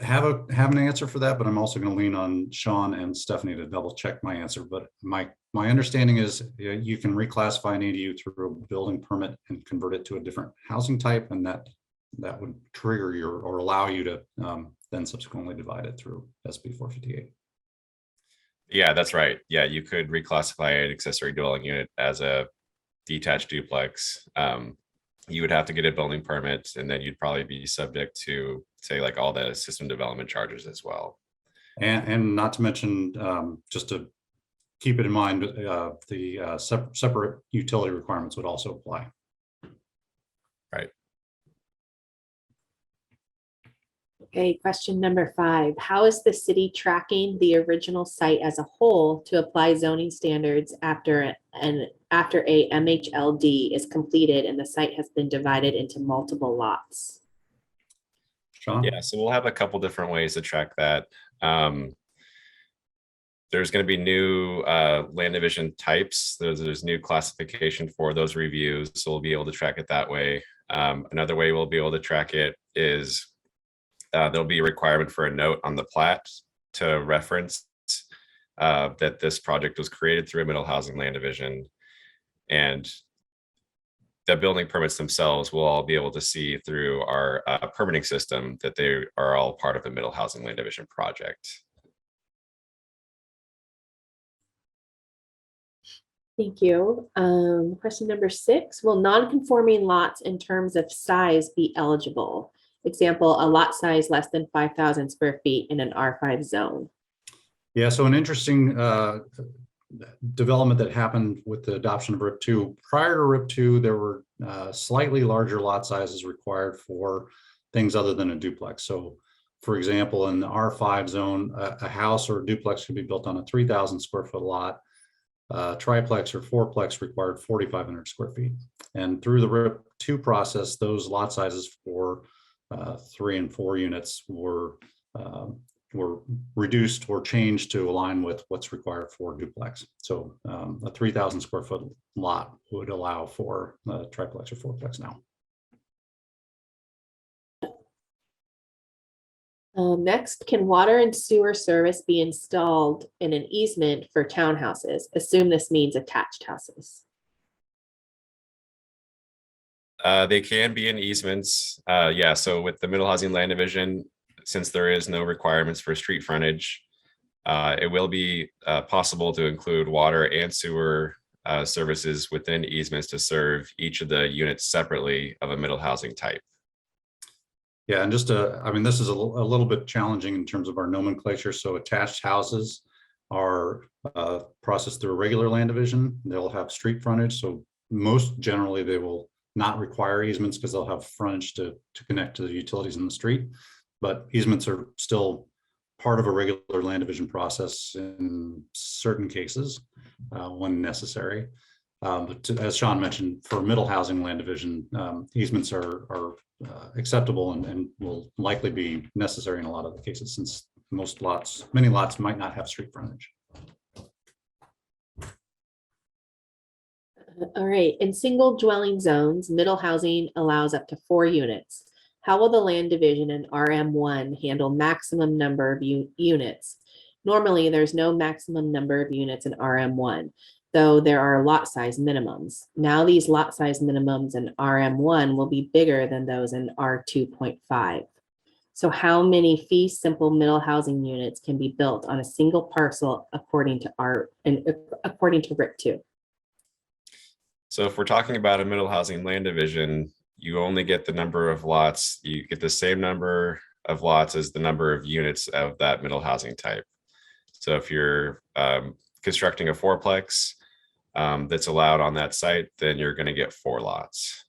have an answer for that, but I'm also going to lean on Sean and Stephanie to double check my answer. But my understanding is you can reclassify an ADU through a building permit and convert it to a different housing type, and that would trigger your, or allow you to then subsequently divide it through SB 458. Yeah, that's right. Yeah, you could reclassify an accessory dwelling unit as a detached duplex. You would have to get a building permit, and then you'd probably be subject to, say, like all the system development charges as well. And not to mention, just to keep it in mind, the separate utility requirements would also apply. Right. Okay, question number 5. How is the city tracking the original site as a whole to apply zoning standards after a Mhld is completed and the site has been divided into multiple lots? Sean? Yeah, so we'll have a couple different ways to track that. There's going to be new land division types. There's new classification for those reviews, so we'll be able to track it that way. Another way we'll be able to track it is there'll be a requirement for a note on the plat to reference that this project was created through a middle housing land division, and the building permits themselves will all be able to see through our permitting system that they are all part of the middle housing land division project. Thank you. Question number 6, will non-conforming lots in terms of size be eligible? Example, a lot size less than 5,000 square feet in an R5 zone. Yeah, so an interesting development that happened with the adoption of RIP2. Prior to RIP2, there were slightly larger lot sizes required for things other than a duplex. So for example, in the R5 zone, a house or a duplex could be built on a 3,000 square foot lot. Triplex or fourplex required 4,500 square feet. And through the RIP2 process, those lot sizes for 3 and 4 units were reduced or changed to align with what's required for duplex. So a 3,000 square foot lot would allow for a triplex or fourplex now. Next, can water and sewer service be installed in an easement for townhouses? Assume this means attached houses. They can be in easements. Yeah, so with the middle housing land division, since there is no requirements for street frontage, it will be possible to include water and sewer services within easements to serve each of the units separately of a middle housing type. Yeah, and just I mean, this is a little bit challenging in terms of our nomenclature. So attached houses are processed through a regular land division. They'll have street frontage. So most generally they will not require easements because they'll have frontage to connect to the utilities in the street. But easements are still part of a regular land division process in certain cases when necessary. But as Sean mentioned, for middle housing land division, easements are acceptable and will likely be necessary in a lot of the cases, since many lots might not have street frontage. All right, in single dwelling zones, middle housing allows up to 4 units. How will the land division in RM1 handle maximum number of units? Normally, there's no maximum number of units in RM1, though there are lot size minimums. Now these lot size minimums in RM1 will be bigger than those in R2.5. So how many fee simple middle housing units can be built on a single parcel according to RIP2? So if we're talking about a middle housing land division, you only get the number of lots, you get the same number of lots as the number of units of that middle housing type. So if you're constructing a fourplex that's allowed on that site, then you're going to get 4 lots.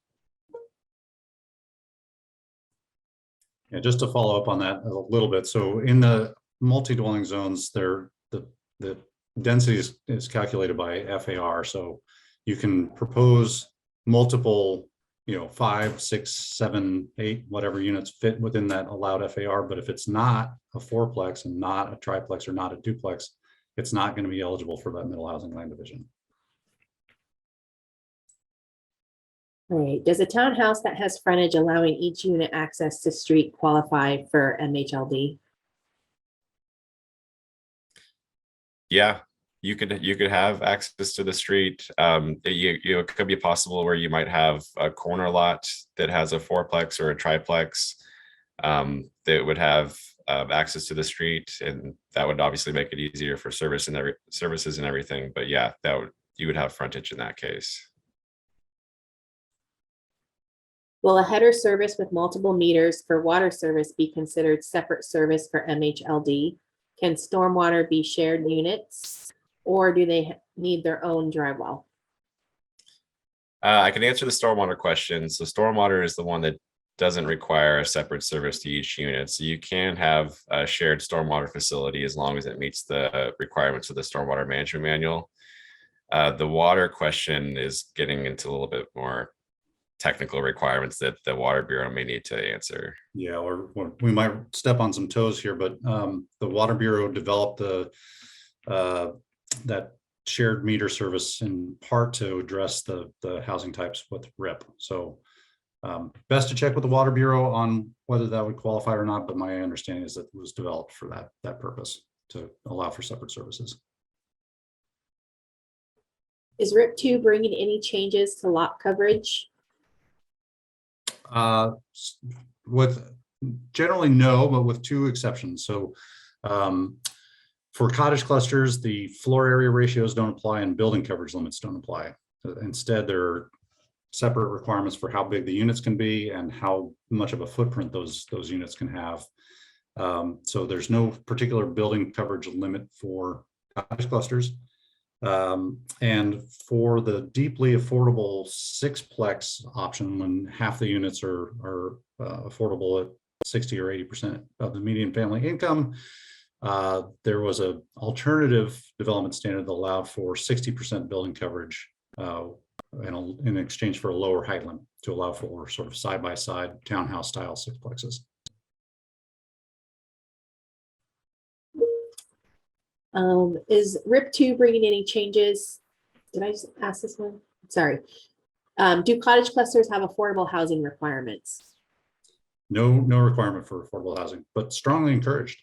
Yeah, just to follow up on that a little bit. So in the multi-dwelling zones, the density is calculated by FAR. So you can propose multiple, 5, 6, 7, 8, whatever units fit within that allowed FAR. But if it's not a fourplex and not a triplex or not a duplex, it's not going to be eligible for that middle housing land division. All right, does a townhouse that has frontage allowing each unit access to street qualify for MHLD? Yeah, you could have access to the street. It could be possible where you might have a corner lot that has a fourplex or a triplex that would have access to the street, and that would obviously make it easier for services and everything. But yeah, you would have frontage in that case. Will a header service with multiple meters for water service be considered separate service for MHLD? Can stormwater be shared units, or do they need their own dry well? I can answer the stormwater question. So stormwater is the one that doesn't require a separate service to each unit. So you can have a shared stormwater facility as long as it meets the requirements of the stormwater management manual. The water question is getting into a little bit more technical requirements that the Water Bureau may need to answer. Yeah, or we might step on some toes here, but the Water Bureau developed that shared meter service in part to address the housing types with RIP. So best to check with the Water Bureau on whether that would qualify or not, but my understanding is that it was developed for that purpose, to allow for separate services. Is RIP2 bringing any changes to lot coverage? With generally no, but with 2 exceptions. So for cottage clusters, the floor area ratios don't apply and building coverage limits don't apply. Instead, there are separate requirements for how big the units can be and how much of a footprint those units can have. So there's no particular building coverage limit for cottage clusters. And for the deeply affordable 6-plex option, when half the units are affordable at 60 or 80% of the median family income, there was an alternative development standard that allowed for 60% building coverage in exchange for a lower height limit to allow for sort of side-by-side townhouse style 6-plexes. Is RIP2 bringing any changes? Did I just ask this one? Sorry. Do cottage clusters have affordable housing requirements? No requirement for affordable housing, but strongly encouraged.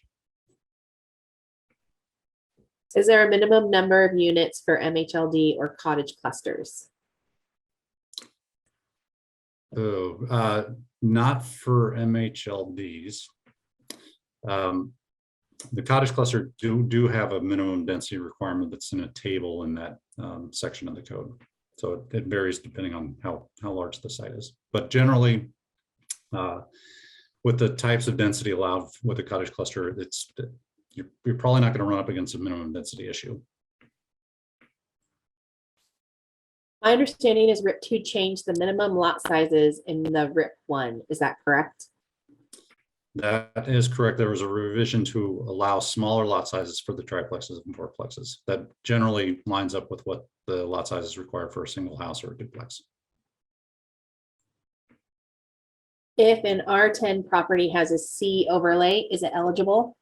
Is there a minimum number of units for MHLD or cottage clusters? Oh, not for MHLDs. The cottage cluster do have a minimum density requirement that's in a table in that section of the code. So it varies depending on how large the site is. But generally, with the types of density allowed with a cottage cluster, you're probably not going to run up against a minimum density issue. My understanding is RIP2 changed the minimum lot sizes in the RIP1. Is that correct? That is correct. There was a revision to allow smaller lot sizes for the triplexes and fourplexes. That generally lines up with what the lot size is required for a single house or a duplex. If an R10 property has a C overlay, is it eligible?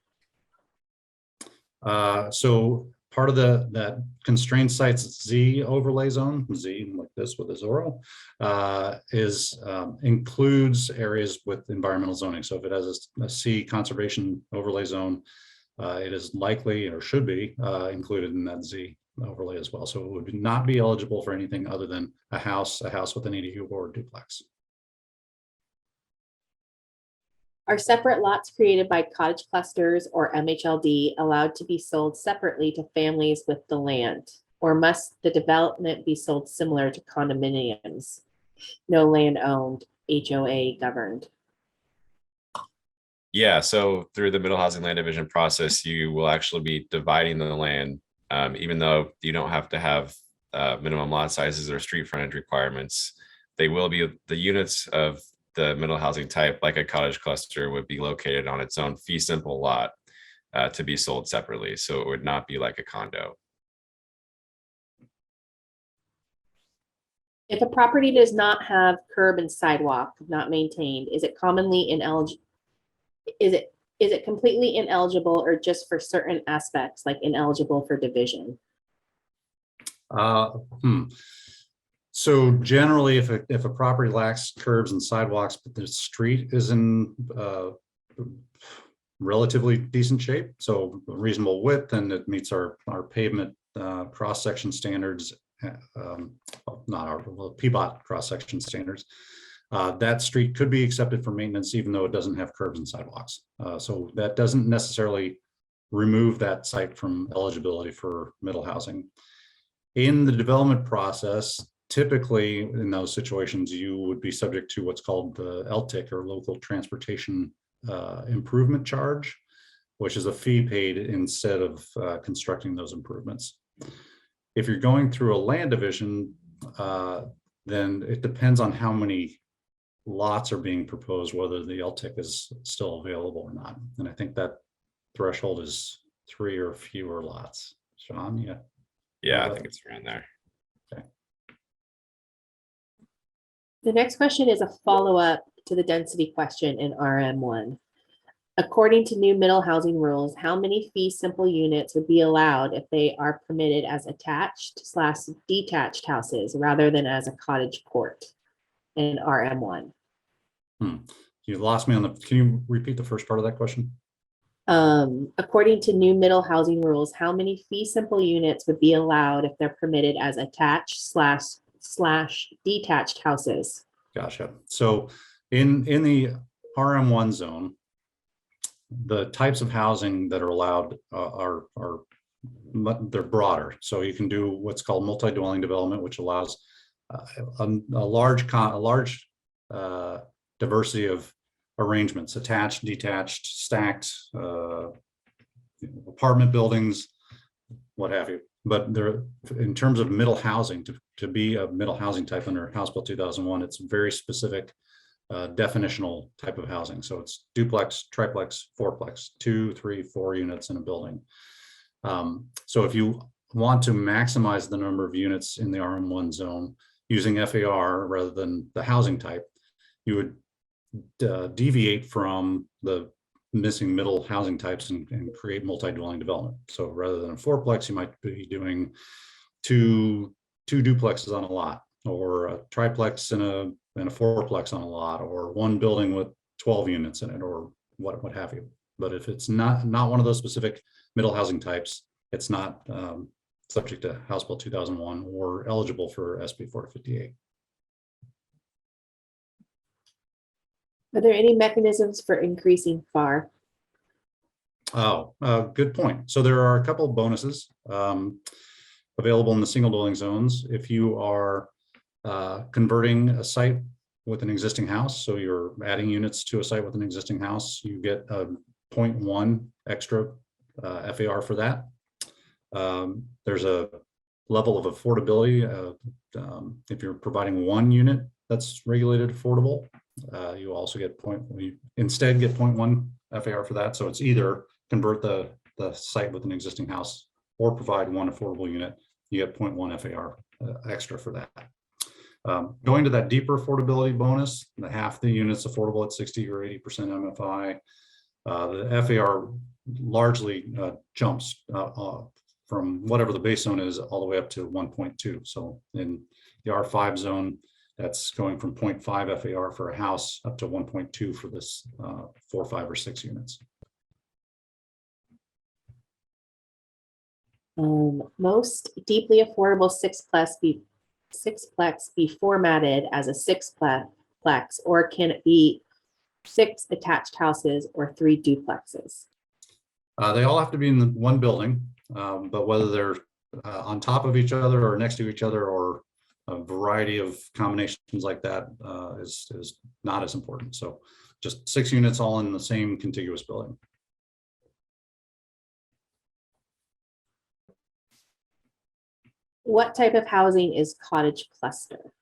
So part of that constrained sites Z overlay zone, Z like this with a Zorro, includes areas with environmental zoning. So if it has a C conservation overlay zone, it is likely or should be included in that Z overlay as well. So it would not be eligible for anything other than a house with an ADU or a duplex. Are separate lots created by Cottage Clusters or Mhld allowed to be sold separately to families with the land? Or must the development be sold similar to condominiums? No land owned, HOA governed. Yeah, so through the middle housing land division process, you will actually be dividing the land, even though you don't have to have minimum lot sizes or street frontage requirements. They will be the units of the middle housing type, like a cottage cluster, would be located on its own fee simple lot to be sold separately. So it would not be like a condo. If a property does not have curb and sidewalk not maintained, is it commonly ineligible? Is it completely ineligible or just for certain aspects, like ineligible for division? So generally, if a property lacks curbs and sidewalks, but the street is in relatively decent shape, so reasonable width, and it meets our pavement cross-section standards, not our PBOT cross-section standards, that street could be accepted for maintenance even though it doesn't have curbs and sidewalks. So that doesn't necessarily remove that site from eligibility for middle housing. In the development process, typically in those situations, you would be subject to what's called the LTIC, or local transportation improvement charge, which is a fee paid instead of constructing those improvements. If you're going through a land division, then it depends on how many lots are being proposed, whether the LTIC is still available or not. And I think that threshold is 3 or fewer lots. Sean, yeah. Yeah, I think it's around there. The next question is a follow-up to the density question in RM1. According to new middle housing rules, how many fee simple units would be allowed if they are permitted as attached/detached houses rather than as a cottage court in RM1? You lost me on the, can you repeat the first part of that question? According to new middle housing rules, how many fee simple units would be allowed if they're permitted as attached/detached houses? Gotcha. So in the RM1 zone, the types of housing that are allowed they're broader. So you can do what's called multi-dwelling development, which allows a large diversity of arrangements: attached, detached, stacked, apartment buildings, what have you. But there, in terms of middle housing, to be a middle housing type under House Bill 2001, it's very specific definitional type of housing. So it's duplex, triplex, fourplex, 2, 3, 4 units in a building. So if you want to maximize the number of units in the RM1 zone using FAR rather than the housing type, you would deviate from the missing middle housing types and create multi-dwelling development. So rather than a fourplex, you might be doing two duplexes on a lot, or a triplex and a fourplex on a lot, or one building with 12 units in it, or what have you. But if it's not one of those specific middle housing types, it's not subject to House Bill 2001 or eligible for SB 458. Are there any mechanisms for increasing FAR? Oh, good point. So there are a couple of bonuses available in the single dwelling zones. If you are converting a site with an existing house, so you're adding units to a site with an existing house, you get a 0.1 extra FAR for that. There's a level of affordability. If you're providing one unit that's regulated affordable, you also get instead get 0.1 FAR for that. So it's either convert the site with an existing house or provide one affordable unit, you get 0.1 FAR extra for that. Going to that deeper affordability bonus, half the units affordable at 60 or 80% MFI, the FAR largely jumps from whatever the base zone is all the way up to 1.2. So in the R5 zone, that's going from 0.5 FAR for a house up to 1.2 for this 4, 5, or 6 units. Most deeply affordable sixplex be formatted as a sixplex, or can it be 6 attached houses or 3 duplexes? They all have to be in the one building, but whether they're on top of each other or next to each other or a variety of combinations like that is not as important. So just 6 units all in the same contiguous building. What type of housing is cottage cluster?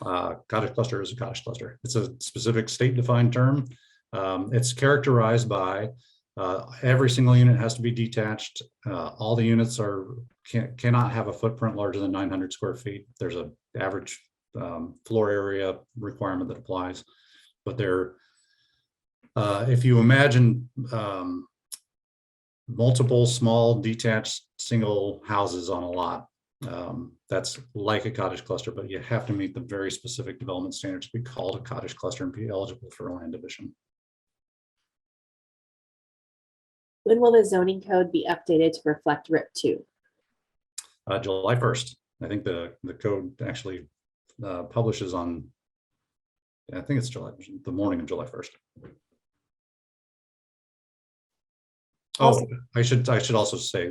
Cottage cluster is a cottage cluster. It's a specific state-defined term. It's characterized by every single unit has to be detached. All the units cannot have a footprint larger than 900 square feet. There's an average floor area requirement that applies, but if you imagine multiple small detached single houses on a lot, that's like a cottage cluster, but you have to meet the very specific development standards to be called a cottage cluster and be eligible for a land division. When will the zoning code be updated to reflect RIP2? July 1st. I think the code actually publishes on, I think it's the morning of July 1st. Also- I should also say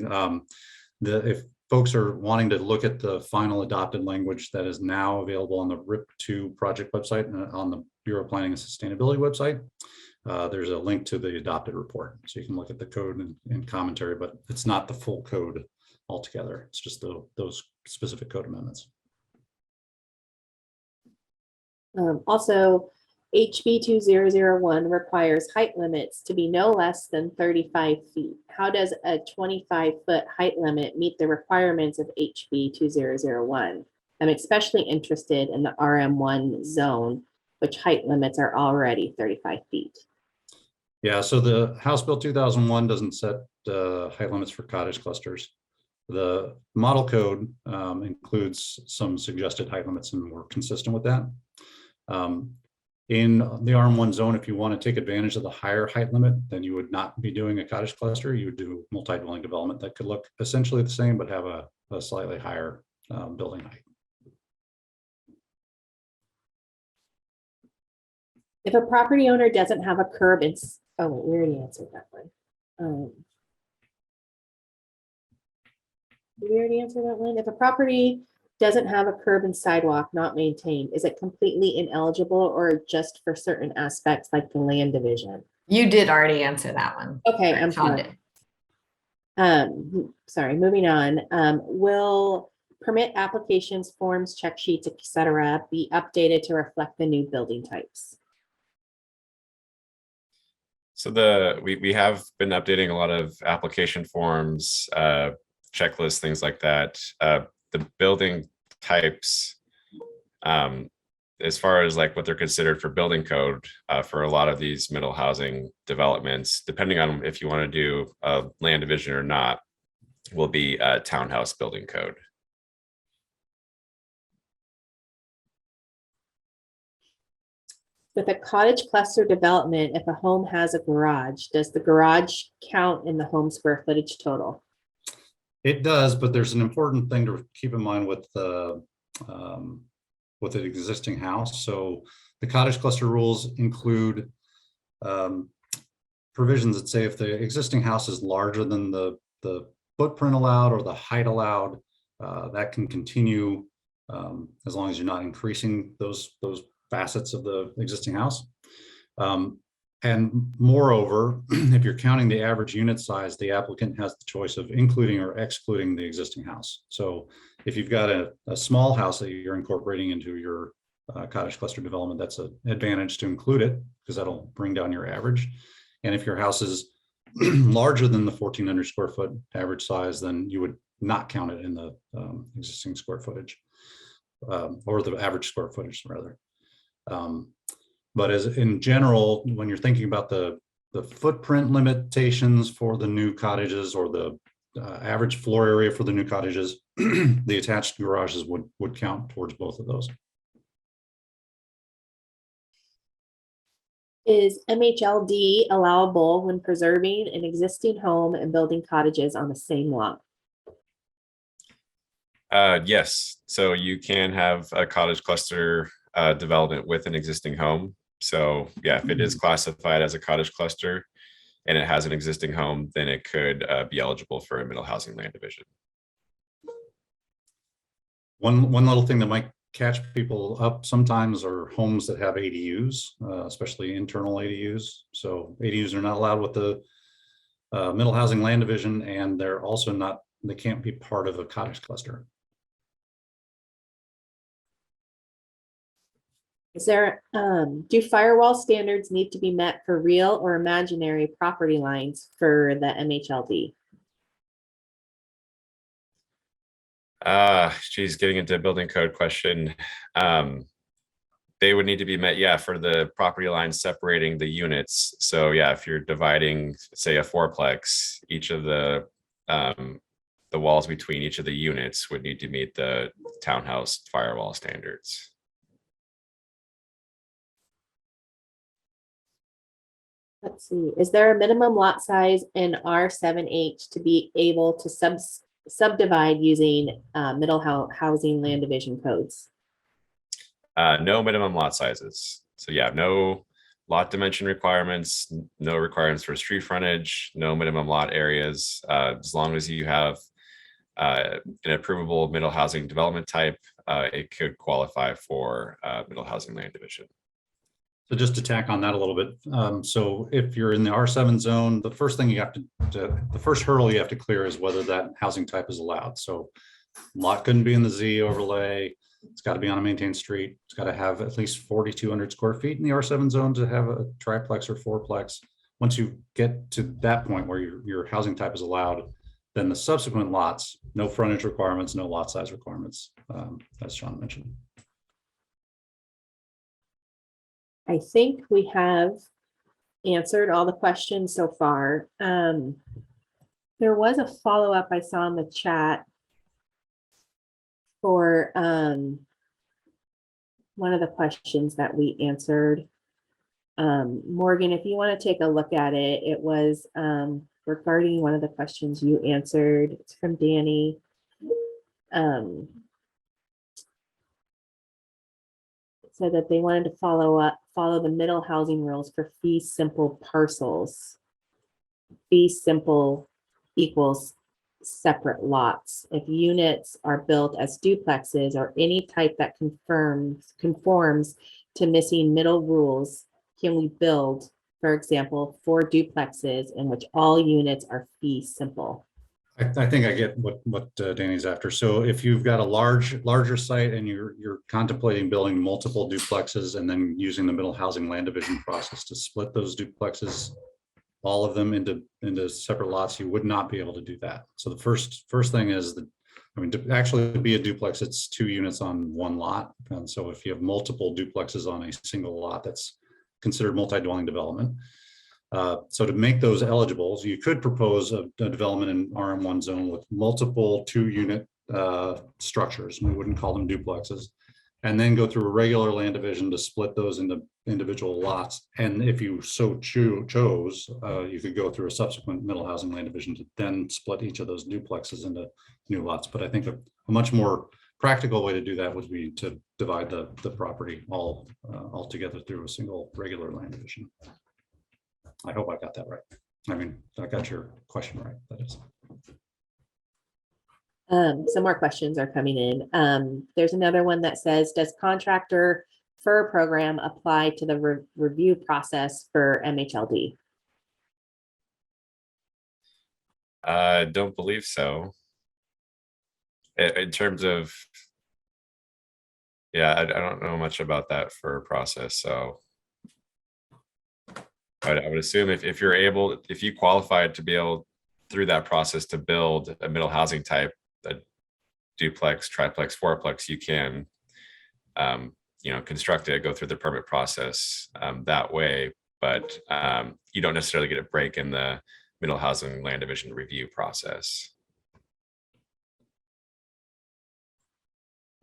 if folks are wanting to look at the final adopted language that is now available on the RIP2 project website and on the Bureau of Planning and Sustainability website, there's a link to the adopted report. So you can look at the code and commentary, but it's not the full code altogether. It's just those specific code amendments. Also, HB 2001 requires height limits to be no less than 35 feet. How does a 25-foot height limit meet the requirements of HB 2001? I'm especially interested in the RM1 zone, which height limits are already 35 feet. Yeah, so the House Bill 2001 doesn't set height limits for cottage clusters. The model code includes some suggested height limits, and we're consistent with that. In the RM1 zone, if you want to take advantage of the higher height limit, then you would not be doing a cottage cluster. You would do multi-dwelling development that could look essentially the same, but have a slightly higher building height. If a property owner doesn't have a curb and, oh, we already answered that one. Did we already answer that one? If a property doesn't have a curb and sidewalk not maintained, is it completely ineligible or just for certain aspects like the land division? You did already answer that one. Okay, I I'm found sorry. it. Sorry, moving on. Will permit applications, forms, check sheets, etc., be updated to reflect the new building types? So we have been updating a lot of application forms, checklists, things like that. The building types, as far as like what they're considered for building code for a lot of these middle housing developments, depending on if you want to do a land division or not, will be a townhouse building code. With a cottage cluster development, if a home has a garage, does the garage count in the home square footage total? It does, but there's an important thing to keep in mind with an existing house. So the cottage cluster rules include provisions that say if the existing house is larger than the footprint allowed or the height allowed, that can continue as long as you're not increasing those facets of the existing house. And moreover, if you're counting the average unit size, the applicant has the choice of including or excluding the existing house. So if you've got a small house that you're incorporating into your cottage cluster development, that's an advantage to include it because that'll bring down your average. And if your house is larger than the 1,400 square foot average size, then you would not count it in the existing square footage or the average square footage rather. But as in general, when you're thinking about the footprint limitations for the new cottages or the average floor area for the new cottages. The attached garages would count towards both of those. Is MHLD allowable when preserving an existing home and building cottages on the same lot? Yes, so you can have a cottage cluster development with an existing home. So yeah, if it is classified as a cottage cluster and it has an existing home, then it could be eligible for a middle housing land division. One little thing that might catch people up sometimes are homes that have ADUs, especially internal ADUs. So ADUs are not allowed with the middle housing land division, and they're also not, they can't be part of a cottage cluster. Is there, do firewall standards need to be met for real or imaginary property lines for the MHLD? She's getting into a building code question. They would need to be met, yeah, for the property lines separating the units. So yeah, if you're dividing, say, a fourplex, each of the walls between each of the units would need to meet the townhouse firewall standards. Let's see, is there a minimum lot size in R7H to be able to subdivide using middle housing land division codes? No minimum lot sizes. So yeah, no lot dimension requirements, no requirements for street frontage, no minimum lot areas. As long as you have an approvable middle housing development type, it could qualify for middle housing land division. So just to tack on that a little bit. So if you're in the R7 zone, the first thing you have the first hurdle you have to clear is whether that housing type is allowed. So lot couldn't be in the Z overlay. It's got to be on a maintained street. It's got to have at least 4,200 square feet in the R7 zone to have a triplex or fourplex. Once you get to that point where your housing type is allowed, then the subsequent lots, no frontage requirements, no lot size requirements, as Sean mentioned. I think we have answered all the questions so far. There was a follow-up I saw in the chat for one of the questions that we answered. Morgan, if you want to take a look at it, it was regarding one of the questions you answered. It's from Danny. Said that they wanted to follow the middle housing rules for fee simple parcels. Fee simple equals separate lots. If units are built as duplexes or any type that conforms to missing middle rules, can we build, for example, 4 duplexes in which all units are fee simple? I think I get what Danny's after. So if you've got a larger site and you're contemplating building multiple duplexes and then using the middle housing land division process to split those duplexes, all of them into separate lots, you would not be able to do that. So the first thing is that, I mean, to actually be a duplex, it's 2 units on 1 lot. And so if you have multiple duplexes on a single lot, that's considered multi-dwelling development. So to make those eligible, you could propose a development in RM1 zone with multiple 2-unit structures. We wouldn't call them duplexes, and then go through a regular land division to split those into individual lots. And if you so chose, you could go through a subsequent middle housing land division to then split each of those duplexes into new lots. But I think a much more practical way to do that would be to divide the property all together through a single regular land division. I hope I got that right. I mean, I got your question right, that is. Some more questions are coming in. There's another one that says, does contractor FUR program apply to the review process for MHLD? I don't believe so. In terms of, yeah, I don't know much about that FUR process, so. I would assume if you're able, if you qualified to be able through that process to build a middle housing type, a duplex, triplex, fourplex, you can, construct it, go through the permit process that way. But you don't necessarily get a break in the middle housing land division review process.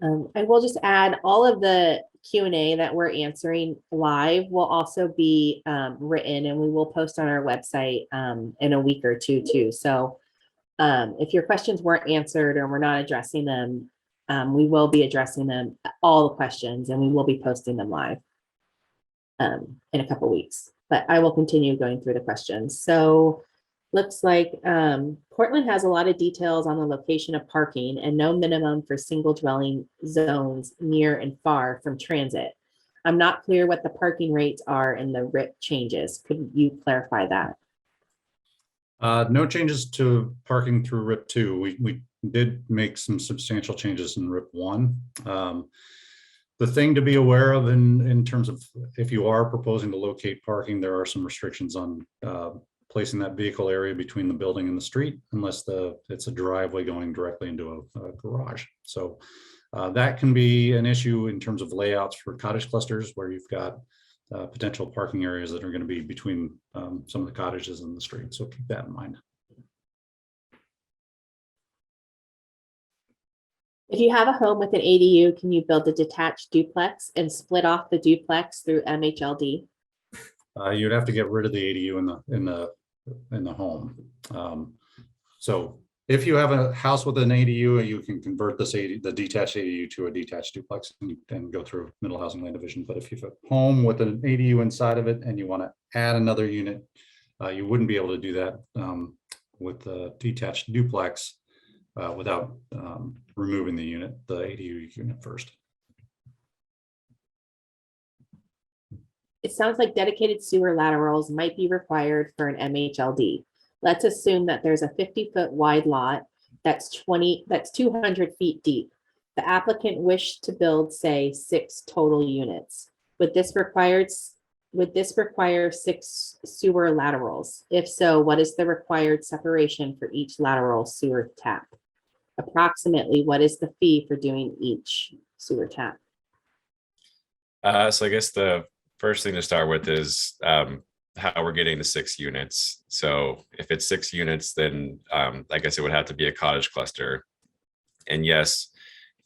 I will just add all of the Q&A that we're answering live will also be written, and we will post on our website in a week or two too. So if your questions weren't answered or we're not addressing them, we will be addressing them, all the questions, and we will be posting them live in a couple weeks. But I will continue going through the questions. So looks like Portland has a lot of details on the location of parking and no minimum for single dwelling zones near and far from transit. I'm not clear what the parking rates are in the RIP changes. Could you clarify that? No changes to parking through RIP2. We did make some substantial changes in RIP1. The thing to be aware of in terms of if you are proposing to locate parking, there are some restrictions on placing that vehicle area between the building and the street, unless it's a driveway going directly into a garage. So that can be an issue in terms of layouts for cottage clusters, where you've got potential parking areas that are going to be between some of the cottages and the street. So keep that in mind. If you have a home with an ADU, can you build a detached duplex and split off the duplex through Mhld? You'd have to get rid of the ADU in the home. So if you have a house with an ADU, you can convert the detached ADU to a detached duplex and go through middle housing land division. But if you have a home with an ADU inside of it and you want to add another unit, you wouldn't be able to do that with the detached duplex without removing the ADU unit first. It sounds like dedicated sewer laterals might be required for an Mhld. Let's assume that there's a 50-foot wide lot that's 200 feet deep. The applicant wished to build, say, 6 total units. Would this require 6 sewer laterals? If so, what is the required separation for each lateral sewer tap? Approximately, what is the fee for doing each sewer tap? So I guess the first thing to start with is how we're getting the 6 units. So if it's 6 units, then I guess it would have to be a cottage cluster. And yes,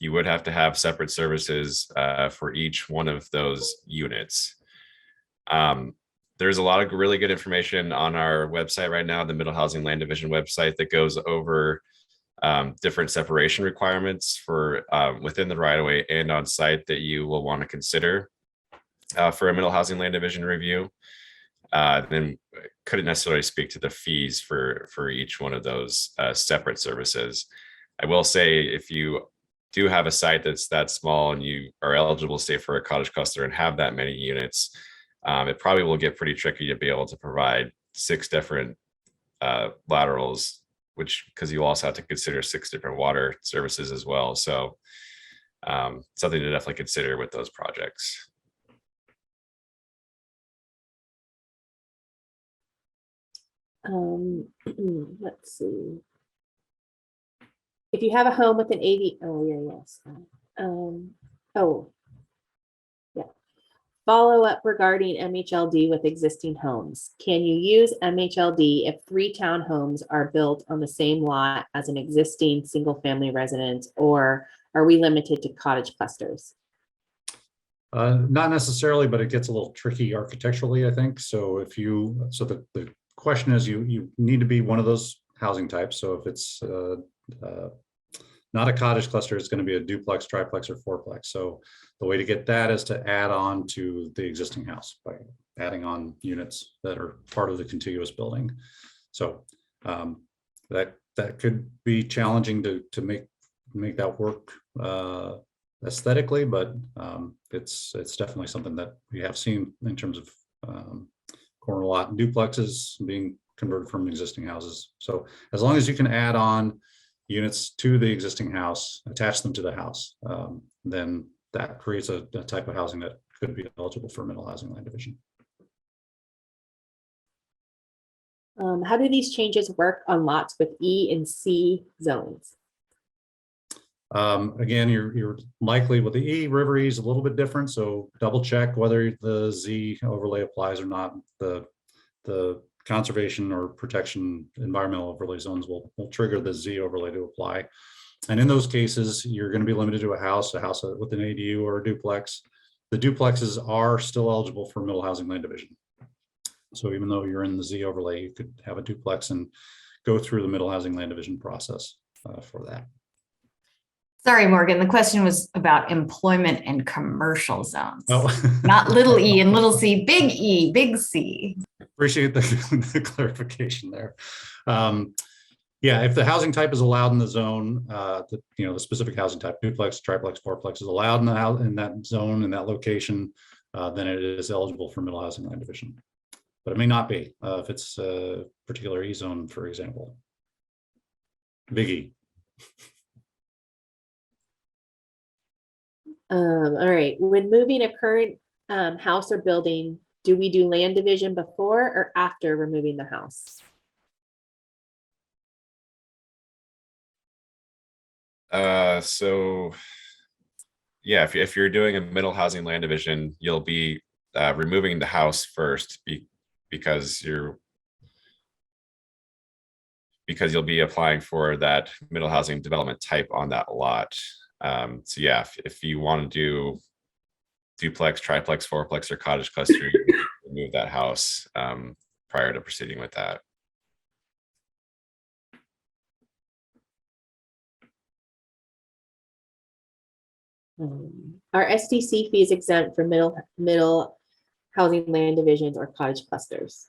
you would have to have separate services for each one of those units. There's a lot of really good information on our website right now, the Middle Housing Land Division website, that goes over different separation requirements for within the right-of-way and on site that you will want to consider for a Middle Housing Land Division review. Then couldn't necessarily speak to the fees for each one of those separate services. I will say, if you do have a site that's that small and you are eligible, say, for a cottage cluster and have that many units, it probably will get pretty tricky to be able to provide 6 different laterals, because you also have to consider 6 different water services as well. So something to definitely consider with those projects. Let's see. If you have a home with an follow up regarding Mhld with existing homes. Can you use Mhld if 3 townhomes are built on the same lot as an existing single family residence, or are we limited to cottage clusters? Not necessarily, but it gets a little tricky architecturally, I think. So the question is, you need to be one of those housing types. So if it's not a cottage cluster, it's going to be a duplex, triplex, or fourplex. So the way to get that is to add on to the existing house by adding on units that are part of the contiguous building. So that could be challenging to make that work aesthetically, but it's definitely something that we have seen in terms of corner lot duplexes being converted from existing houses. So as long as you can add on units to the existing house, attach them to the house, then that creates a type of housing that could be eligible for middle housing land division. How do these changes work on lots with E and C zones? Again, you're likely with the E, River E is a little bit different. So double check whether the Z overlay applies or not. The conservation or protection environmental overlay zones will trigger the Z overlay to apply. And in those cases, you're going to be limited to a house with an ADU or a duplex. The duplexes are still eligible for middle housing land division. So even though you're in the Z overlay, you could have a duplex and go through the middle housing land division process for that. Sorry, Morgan, the question was about employment and commercial zones. Oh. Not little e and little c, big C. Appreciate the clarification there. Yeah, if the housing type is allowed in the zone, the specific housing type, duplex, triplex, fourplex is allowed in the house in that zone, in that location, then it is eligible for middle housing land division. But it may not be if it's a particular E zone, for example. Big E. All right, when moving a current house or building, do we do land division before or after removing the house? So yeah, if you're doing a middle housing land division, you'll be removing the house first because you'll be applying for that middle housing development type on that lot. So yeah, if you want to do duplex, triplex, fourplex, or cottage cluster, you remove that house prior to proceeding with that. Are SDC fees exempt for middle housing land divisions or cottage clusters?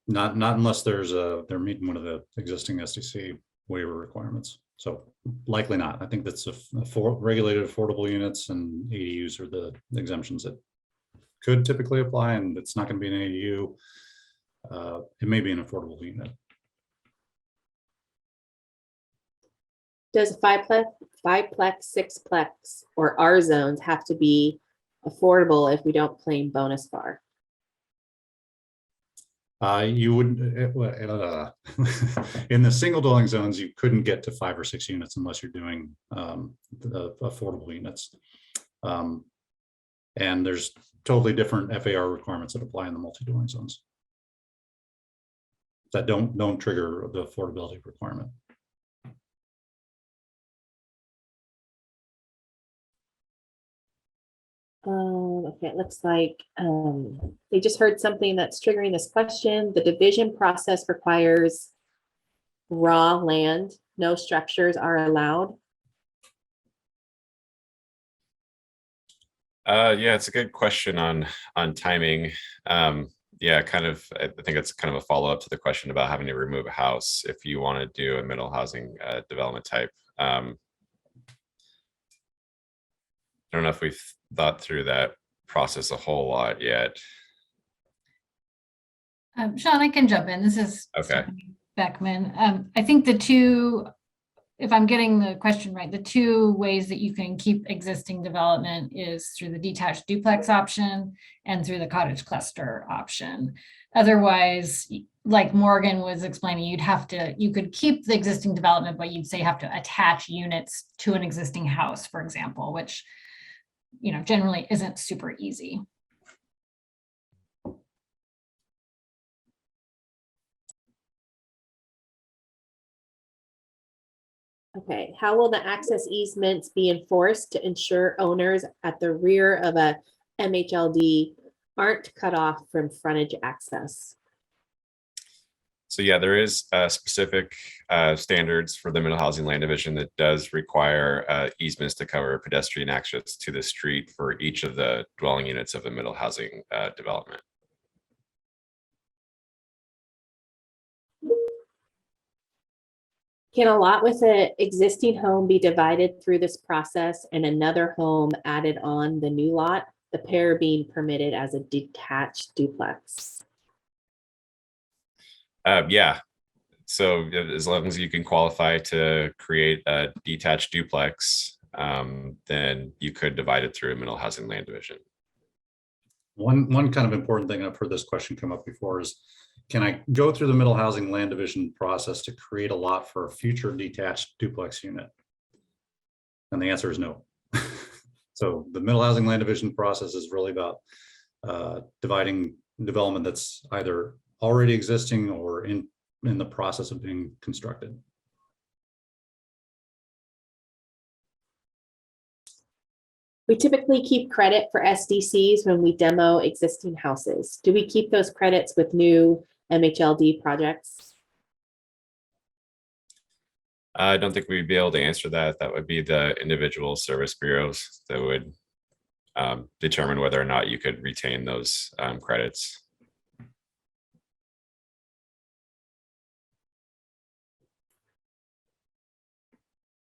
Not unless they're meeting one of the existing SDC waiver requirements. So likely not. I think that's for regulated affordable units, and ADUs are the exemptions that could typically apply, and it's not going to be an ADU. It may be an affordable unit. Does fiveplex, sixplex, or R zones have to be affordable if we don't claim bonus bar? You wouldn't in the single dwelling zones, you couldn't get to 5 or 6 units unless you're doing the affordable units. And there's totally different FAR requirements that apply in the multi-dwelling zones that don't trigger the affordability requirement. Okay, it looks like they just heard something that's triggering this question. The division process requires raw land. No structures are allowed. Yeah, it's a good question on timing. Yeah, kind of. I think it's kind of a follow up to the question about having to remove a house if you want to do a middle housing development type. I don't know if we've thought through that process a whole lot yet. Sean, I can jump in. This is Okay. Stephanie Beckman. I think the two, if I'm getting the question right, the two ways that you can keep existing development is through the detached duplex option and through the cottage cluster option. Otherwise, like Morgan was explaining, you could keep the existing development, but you'd say have to attach units to an existing house, for example, which generally isn't super easy. Okay, how will the access easements be enforced to ensure owners at the rear of a Mhld aren't cut off from frontage access? So yeah, there is specific standards for the middle housing land division that does require easements to cover pedestrian access to the street for each of the dwelling units of the middle housing development. Can a lot with an existing home be divided through this process and another home added on the new lot, the pair being permitted as a detached duplex? Yeah, so as long as you can qualify to create a detached duplex, then you could divide it through a middle housing land division. One kind of important thing, I've heard this question come up before, is can I go through the middle housing land division process to create a lot for a future detached duplex unit? And the answer is no. So the middle housing land division process is really about dividing development that's either already existing or in the process of being constructed. We typically keep credit for SDCs when we demo existing houses. Do we keep those credits with new MHLD projects? I don't think we'd be able to answer that. That would be the individual service bureaus that would determine whether or not you could retain those credits.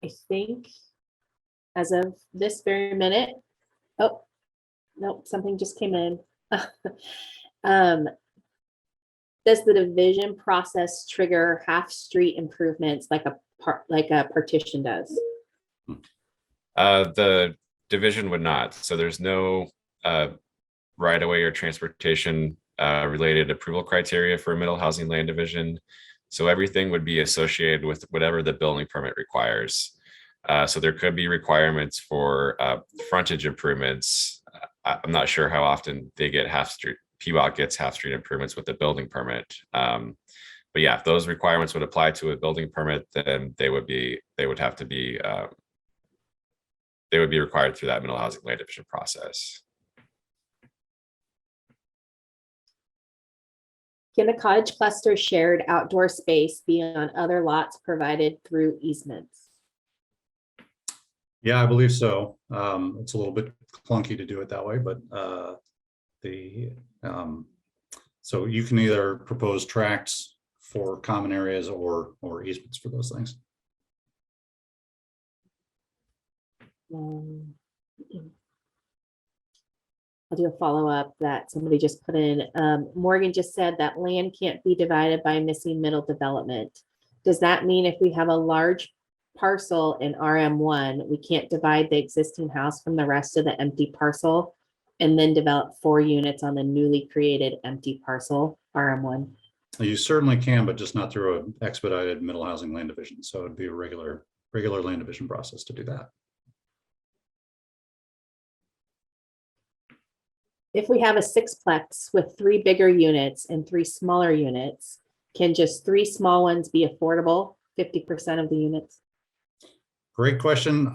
I think as of this very minute, oh, no, something just came in. Does the division process trigger half street improvements like a partition does? The division would not. So there's no right of way or transportation related approval criteria for a middle housing land division. So everything would be associated with whatever the building permit requires. So there could be requirements for frontage improvements. I'm not sure how often they get half street. PBOC gets half street improvements with the building permit. But yeah, if those requirements would apply to a building permit, then they would be required through that middle housing land division process. Can the cottage cluster shared outdoor space be on other lots provided through easements? Yeah, I believe so. It's a little bit clunky to do it that way, but so you can either propose tracts for common areas or easements for those things. I'll do a follow-up that somebody just put in. Morgan just said that land can't be divided by missing middle development. Does that mean if we have a large parcel in RM1, we can't divide the existing house from the rest of the empty parcel and then develop 4 units on the newly created empty parcel, RM1? You certainly can, but just not through an expedited middle housing land division. So it'd be a regular land division process to do that. If we have a 6-plex with 3 bigger units and 3 smaller units, can just 3 small ones be affordable, 50% of the units? Great question.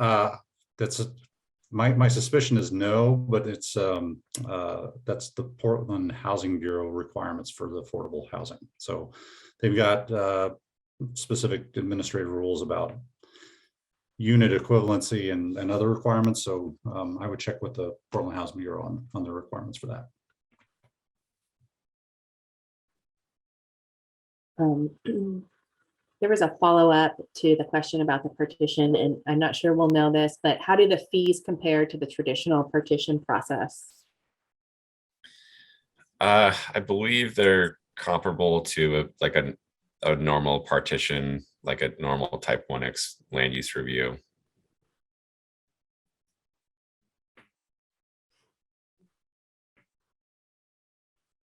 My suspicion is no, but it's that's the Portland Housing Bureau requirements for the affordable housing. So they've got specific administrative rules about unit equivalency and other requirements. So I would check with the Portland Housing Bureau on the requirements for that. There was a follow-up to the question about the partition, and I'm not sure we'll know this, but how do the fees compare to the traditional partition process? I believe they're comparable to a normal partition, like a normal type 1X land use review.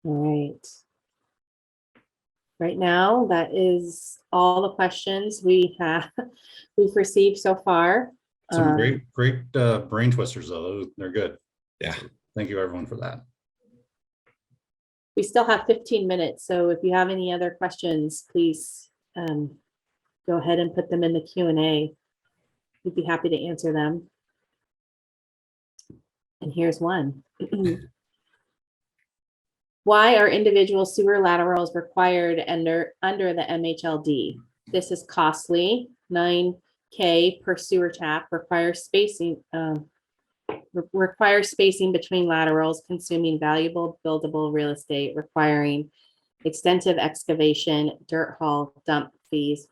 All right. Right now, that is all the questions we've received so far. Some great brain twisters though. They're good. Yeah. So thank you everyone for that. We still have 15 minutes, so if you have any other questions, please go ahead and put them in the Q&A. We'd be happy to answer them. And here's one. Why are individual sewer laterals required under the MHLD? This is costly. $9K per sewer tap, requires spacing between laterals, consuming valuable buildable real estate, requiring extensive excavation, dirt haul, dump fees,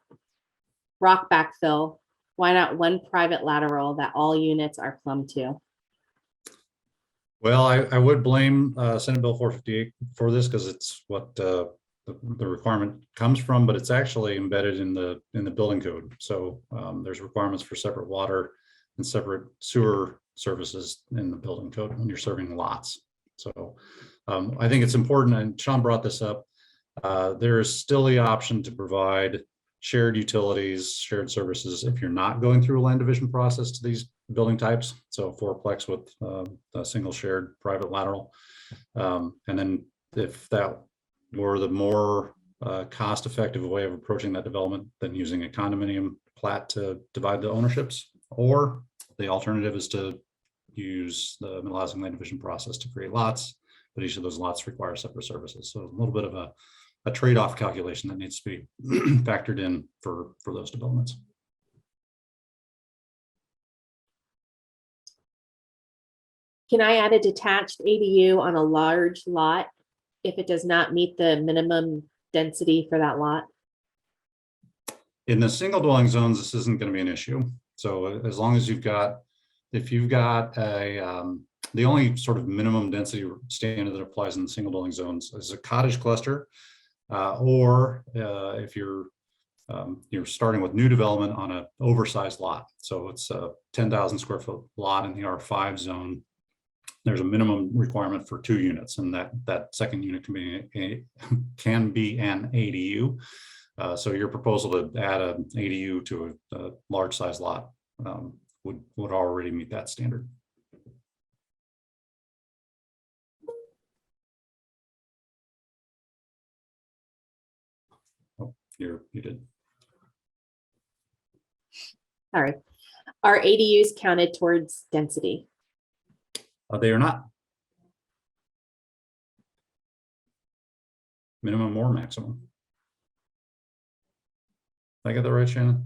rock backfill. Why not one private lateral that all units are plumbed to? Well, I would blame Senate Bill 458 for this because it's what the requirement comes from, but it's actually embedded in the building code. So there's requirements for separate water and separate sewer services in the building code when you're serving lots. So I think it's important, and Sean brought this up. There is still the option to provide shared utilities, shared services if you're not going through a land division process to these building types. So 4-plex with a single shared private lateral. And then if that were the more cost-effective way of approaching that development than using a condominium plat to divide the ownerships, or the alternative is to use the middle housing land division process to create lots, but each of those lots require separate services. So a little bit of a trade-off calculation that needs to be factored in for those developments. Can I add a detached ADU on a large lot if it does not meet the minimum density for that lot? In the single dwelling zones, this isn't going to be an issue. So as long as if you've got the only sort of minimum density standard that applies in the single dwelling zones is a cottage cluster, or if you're starting with new development on an oversized lot. So it's a 10,000 square foot lot in the R5 zone. There's a minimum requirement for 2 units, and that second unit can be an ADU. So your proposal to add an ADU to a large size lot would already meet that standard. Oh, you did. Sorry. Are ADUs counted towards density? They are not. Minimum or maximum. Did I get that right, Shannon?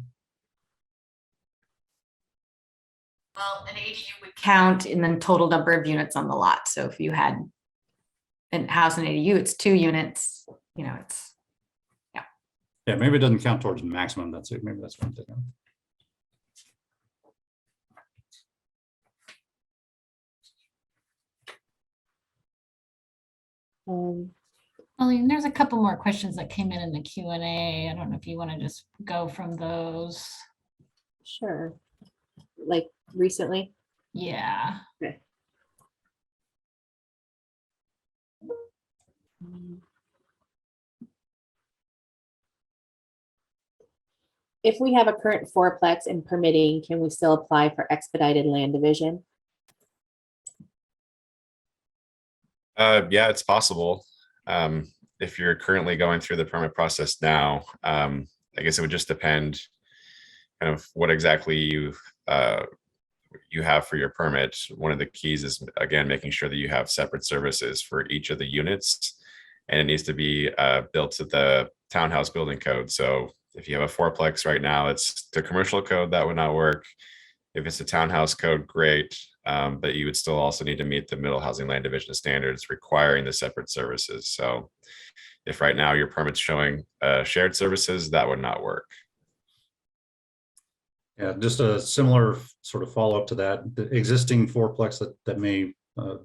Well, an ADU would count in the total number of units on the lot. So if you had a house and ADU, it's 2 units, it's. Yeah, maybe it doesn't count towards maximum. That's it. Maybe that's what I'm thinking. Well, there's a couple more questions that came in the Q&A. I don't know if you want to just go from those. Sure. Like recently? Yeah. Okay. If we have a current fourplex in permitting, can we still apply for expedited land division? Yeah, it's possible. If you're currently going through the permit process now, I guess it would just depend kind of what exactly you have for your permit. One of the keys is, again, making sure that you have separate services for each of the units, and it needs to be built to the townhouse building code. So if you have a fourplex right now, it's the commercial code, that would not work. If it's a townhouse code, great. But you would still also need to meet the middle housing land division standards requiring the separate services. So if right now your permit's showing shared services, that would not work. Yeah, just a similar sort of follow-up to that. The existing fourplex that may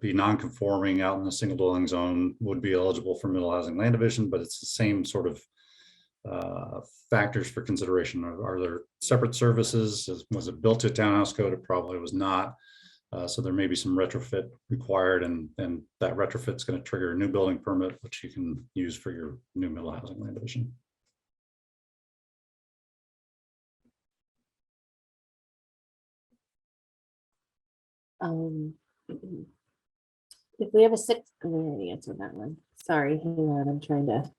be non-conforming out in the single dwelling zone would be eligible for middle housing land division, but it's the same sort of factors for consideration. Are there separate services? Was it built to townhouse code? It probably was not. So there may be some retrofit required, and that retrofit is going to trigger a new building permit, which you can use for your new middle housing land division. If we have a six, we already answered that one. Sorry, hang on, I'm trying to.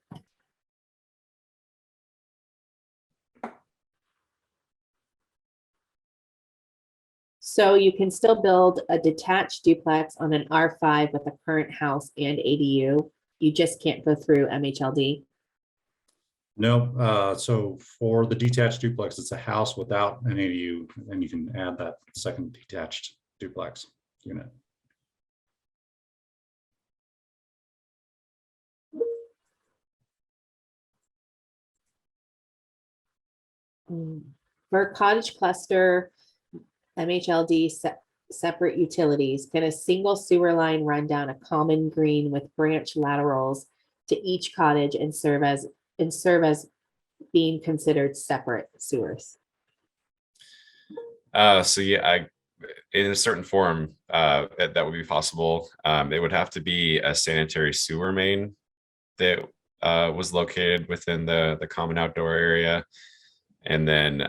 So you can still build a detached duplex on an R5 with a current house and ADU. You just can't go through MHLD. No, so for the detached duplex, it's a house without an ADU, and you can add that second detached duplex unit. For a cottage cluster, MHLD separate utilities, can a single sewer line run down a common green with branch laterals to each cottage and serve as being considered separate sewers? So yeah, in a certain form, that would be possible. It would have to be a sanitary sewer main that was located within the common outdoor area. And then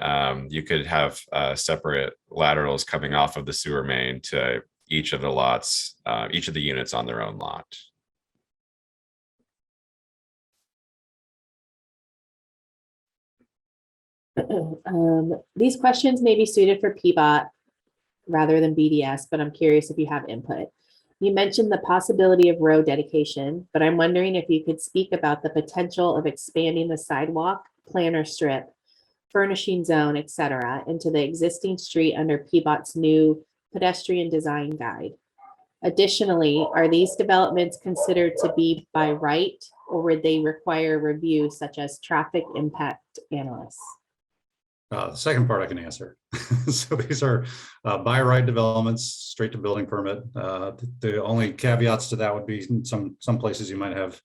you could have separate laterals coming off of the sewer main to each of the lots, each of the units on their own lot. These questions may be suited for PBOT. rather than BDS, but I'm curious if you have input. You mentioned the possibility of road dedication, but I'm wondering if you could speak about the potential of expanding the sidewalk, planter strip, furnishing zone, etc., into the existing street under PBOT's new pedestrian design guide. Additionally, are these developments considered to be by right, or would they require review such as traffic impact analysts? The second part I can answer. So these are by right developments, straight to building permit. The only caveats to that would be in some places you might have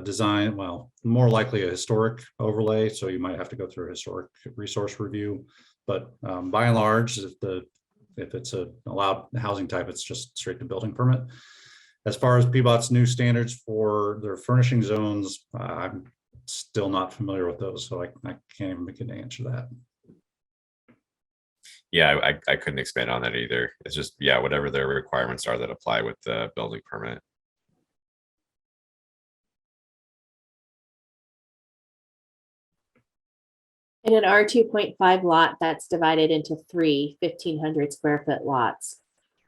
design, well, more likely a historic overlay. So you might have to go through a historic resource review. But by and large, if it's a allowed housing type, it's just straight to building permit. As far as PBOT's new standards for their furnishing zones, I'm still not familiar with those, so I can't even begin to answer that. Yeah, I couldn't expand on that either. It's just, yeah, whatever their requirements are that apply with the building permit. In an R2.5 lot that's divided into three 1,500 square foot lots,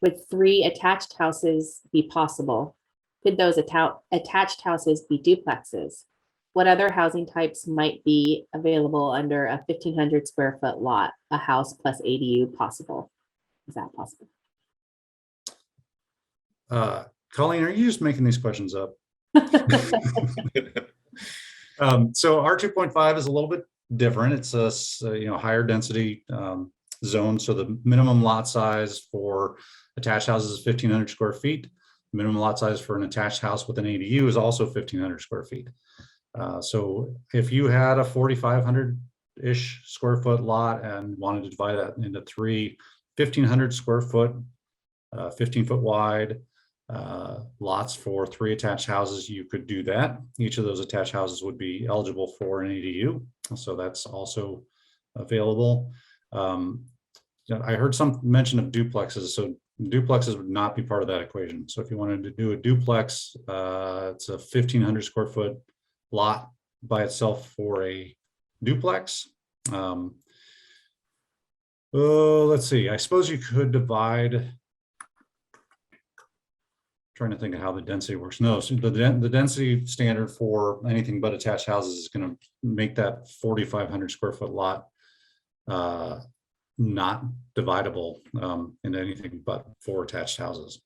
would 3 attached houses be possible? Could those attached houses be duplexes? What other housing types might be available under a 1,500 square foot lot, a house plus ADU possible? Is that possible? Colleen, are you just making these questions up? So R2.5 is a little bit different. It's a higher density zone. So the minimum lot size for attached houses is 1,500 square feet. Minimum lot size for an attached house with an ADU is also 1,500 square feet. So if you had a 4,500-ish square foot lot and wanted to divide that into 3 1,500 square foot, 15-foot wide lots for 3 attached houses, you could do that. Each of those attached houses would be eligible for an ADU. So that's also available. I heard some mention of duplexes. So duplexes would not be part of that equation. So if you wanted to do a duplex, it's a 1,500 square foot lot by itself for a duplex. Let's see, I suppose you could divide, trying to think of how the density works. No, so the density standard for anything but attached houses is going to make that 4,500 square foot lot not dividable into anything but 4 attached houses.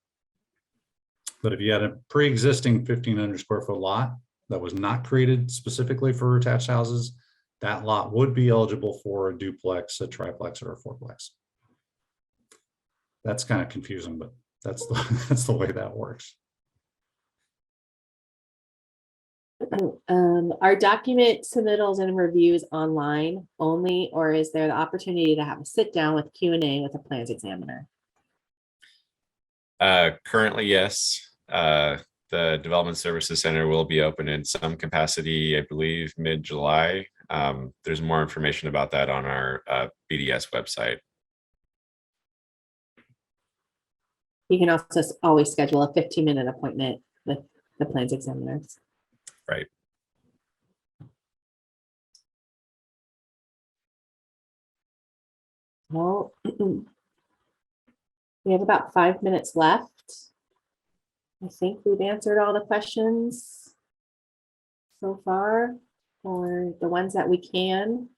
But if you had a pre-existing 1,500 square foot lot that was not created specifically for attached houses, that lot would be eligible for a duplex, a triplex, or a fourplex. That's kind of confusing, but that's the way that works. Are document submittals and reviews online only, or is there the opportunity to have a sit down with Q&A with a plans examiner? Currently, yes. The Development Services Center will be open in some capacity, I believe, mid-July. There's more information about that on our BDS website. You can also always schedule a 15-minute appointment with the plans examiners. Right. Well, we have about 5 minutes left. I think we've answered all the questions so far, or the ones that we can.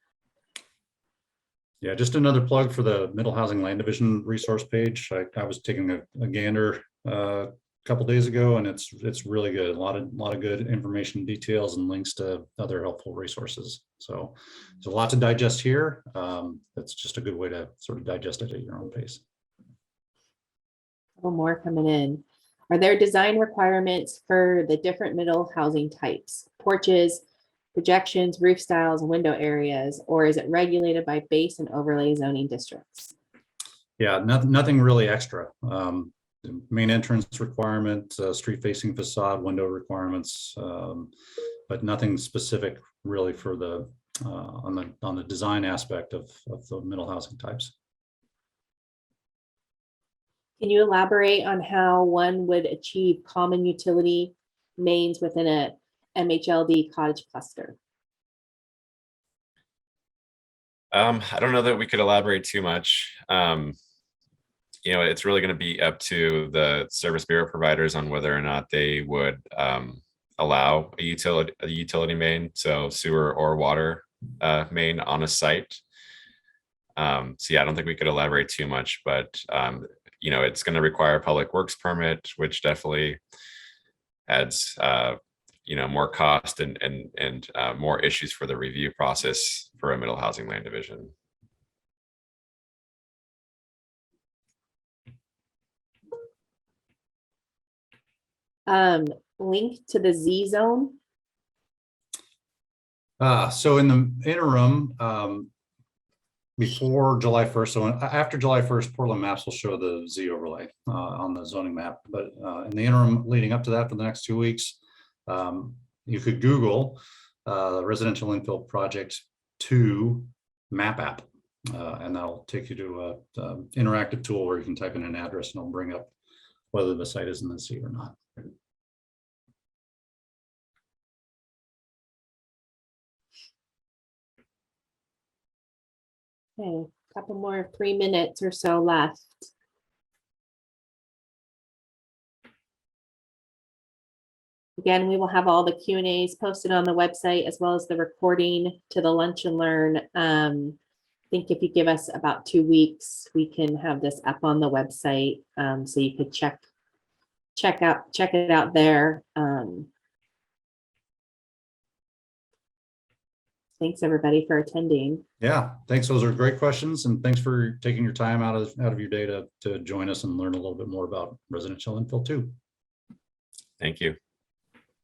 Yeah, just another plug for the Middle Housing Land Division resource page. I was taking a gander a couple days ago, and it's really good. A lot of good information, details, and links to other helpful resources. So there's a lot to digest here. That's just a good way to sort of digest it at your own pace. A couple more coming in. Are there design requirements for the different middle housing types, porches, projections, roof styles, and window areas, or is it regulated by base and overlay zoning districts? Yeah, nothing really extra. The main entrance requirement, street facing facade, window requirements, but nothing specific really for the on the design aspect of the middle housing types. Can you elaborate on how one would achieve common utility mains within a Mhld cottage cluster? I don't know that we could elaborate too much. you know, it's really going to be up to the service bureau providers on whether or not they would allow a utility main, so sewer or water main on a site. So yeah, I don't think we could elaborate too much, but you know, it's going to require a public works permit, which definitely adds you know, more cost and more issues for the review process for a middle housing land division. Link to the Z zone. So in the interim, before July 1st, so after July 1st, Portland maps will show the Z overlay on the zoning map. But in the interim leading up to that, for the next 2 weeks, you could Google the Residential Infill Project 2 map app, and that'll take you to an interactive tool where you can type in an address and it'll bring up whether the site is in the Z or not. Okay, couple more, 3 minutes or so left. Again, we will have all the Q&As posted on the website as well as the recording to the Lunch and Learn. I think if you give us about 2 weeks, we can have this up on the website, so you could check it out there. Thanks everybody for attending. Yeah, thanks. Those are great questions, and thanks for taking your time out of your day to join us and learn a little bit more about residential infill too. Thank you.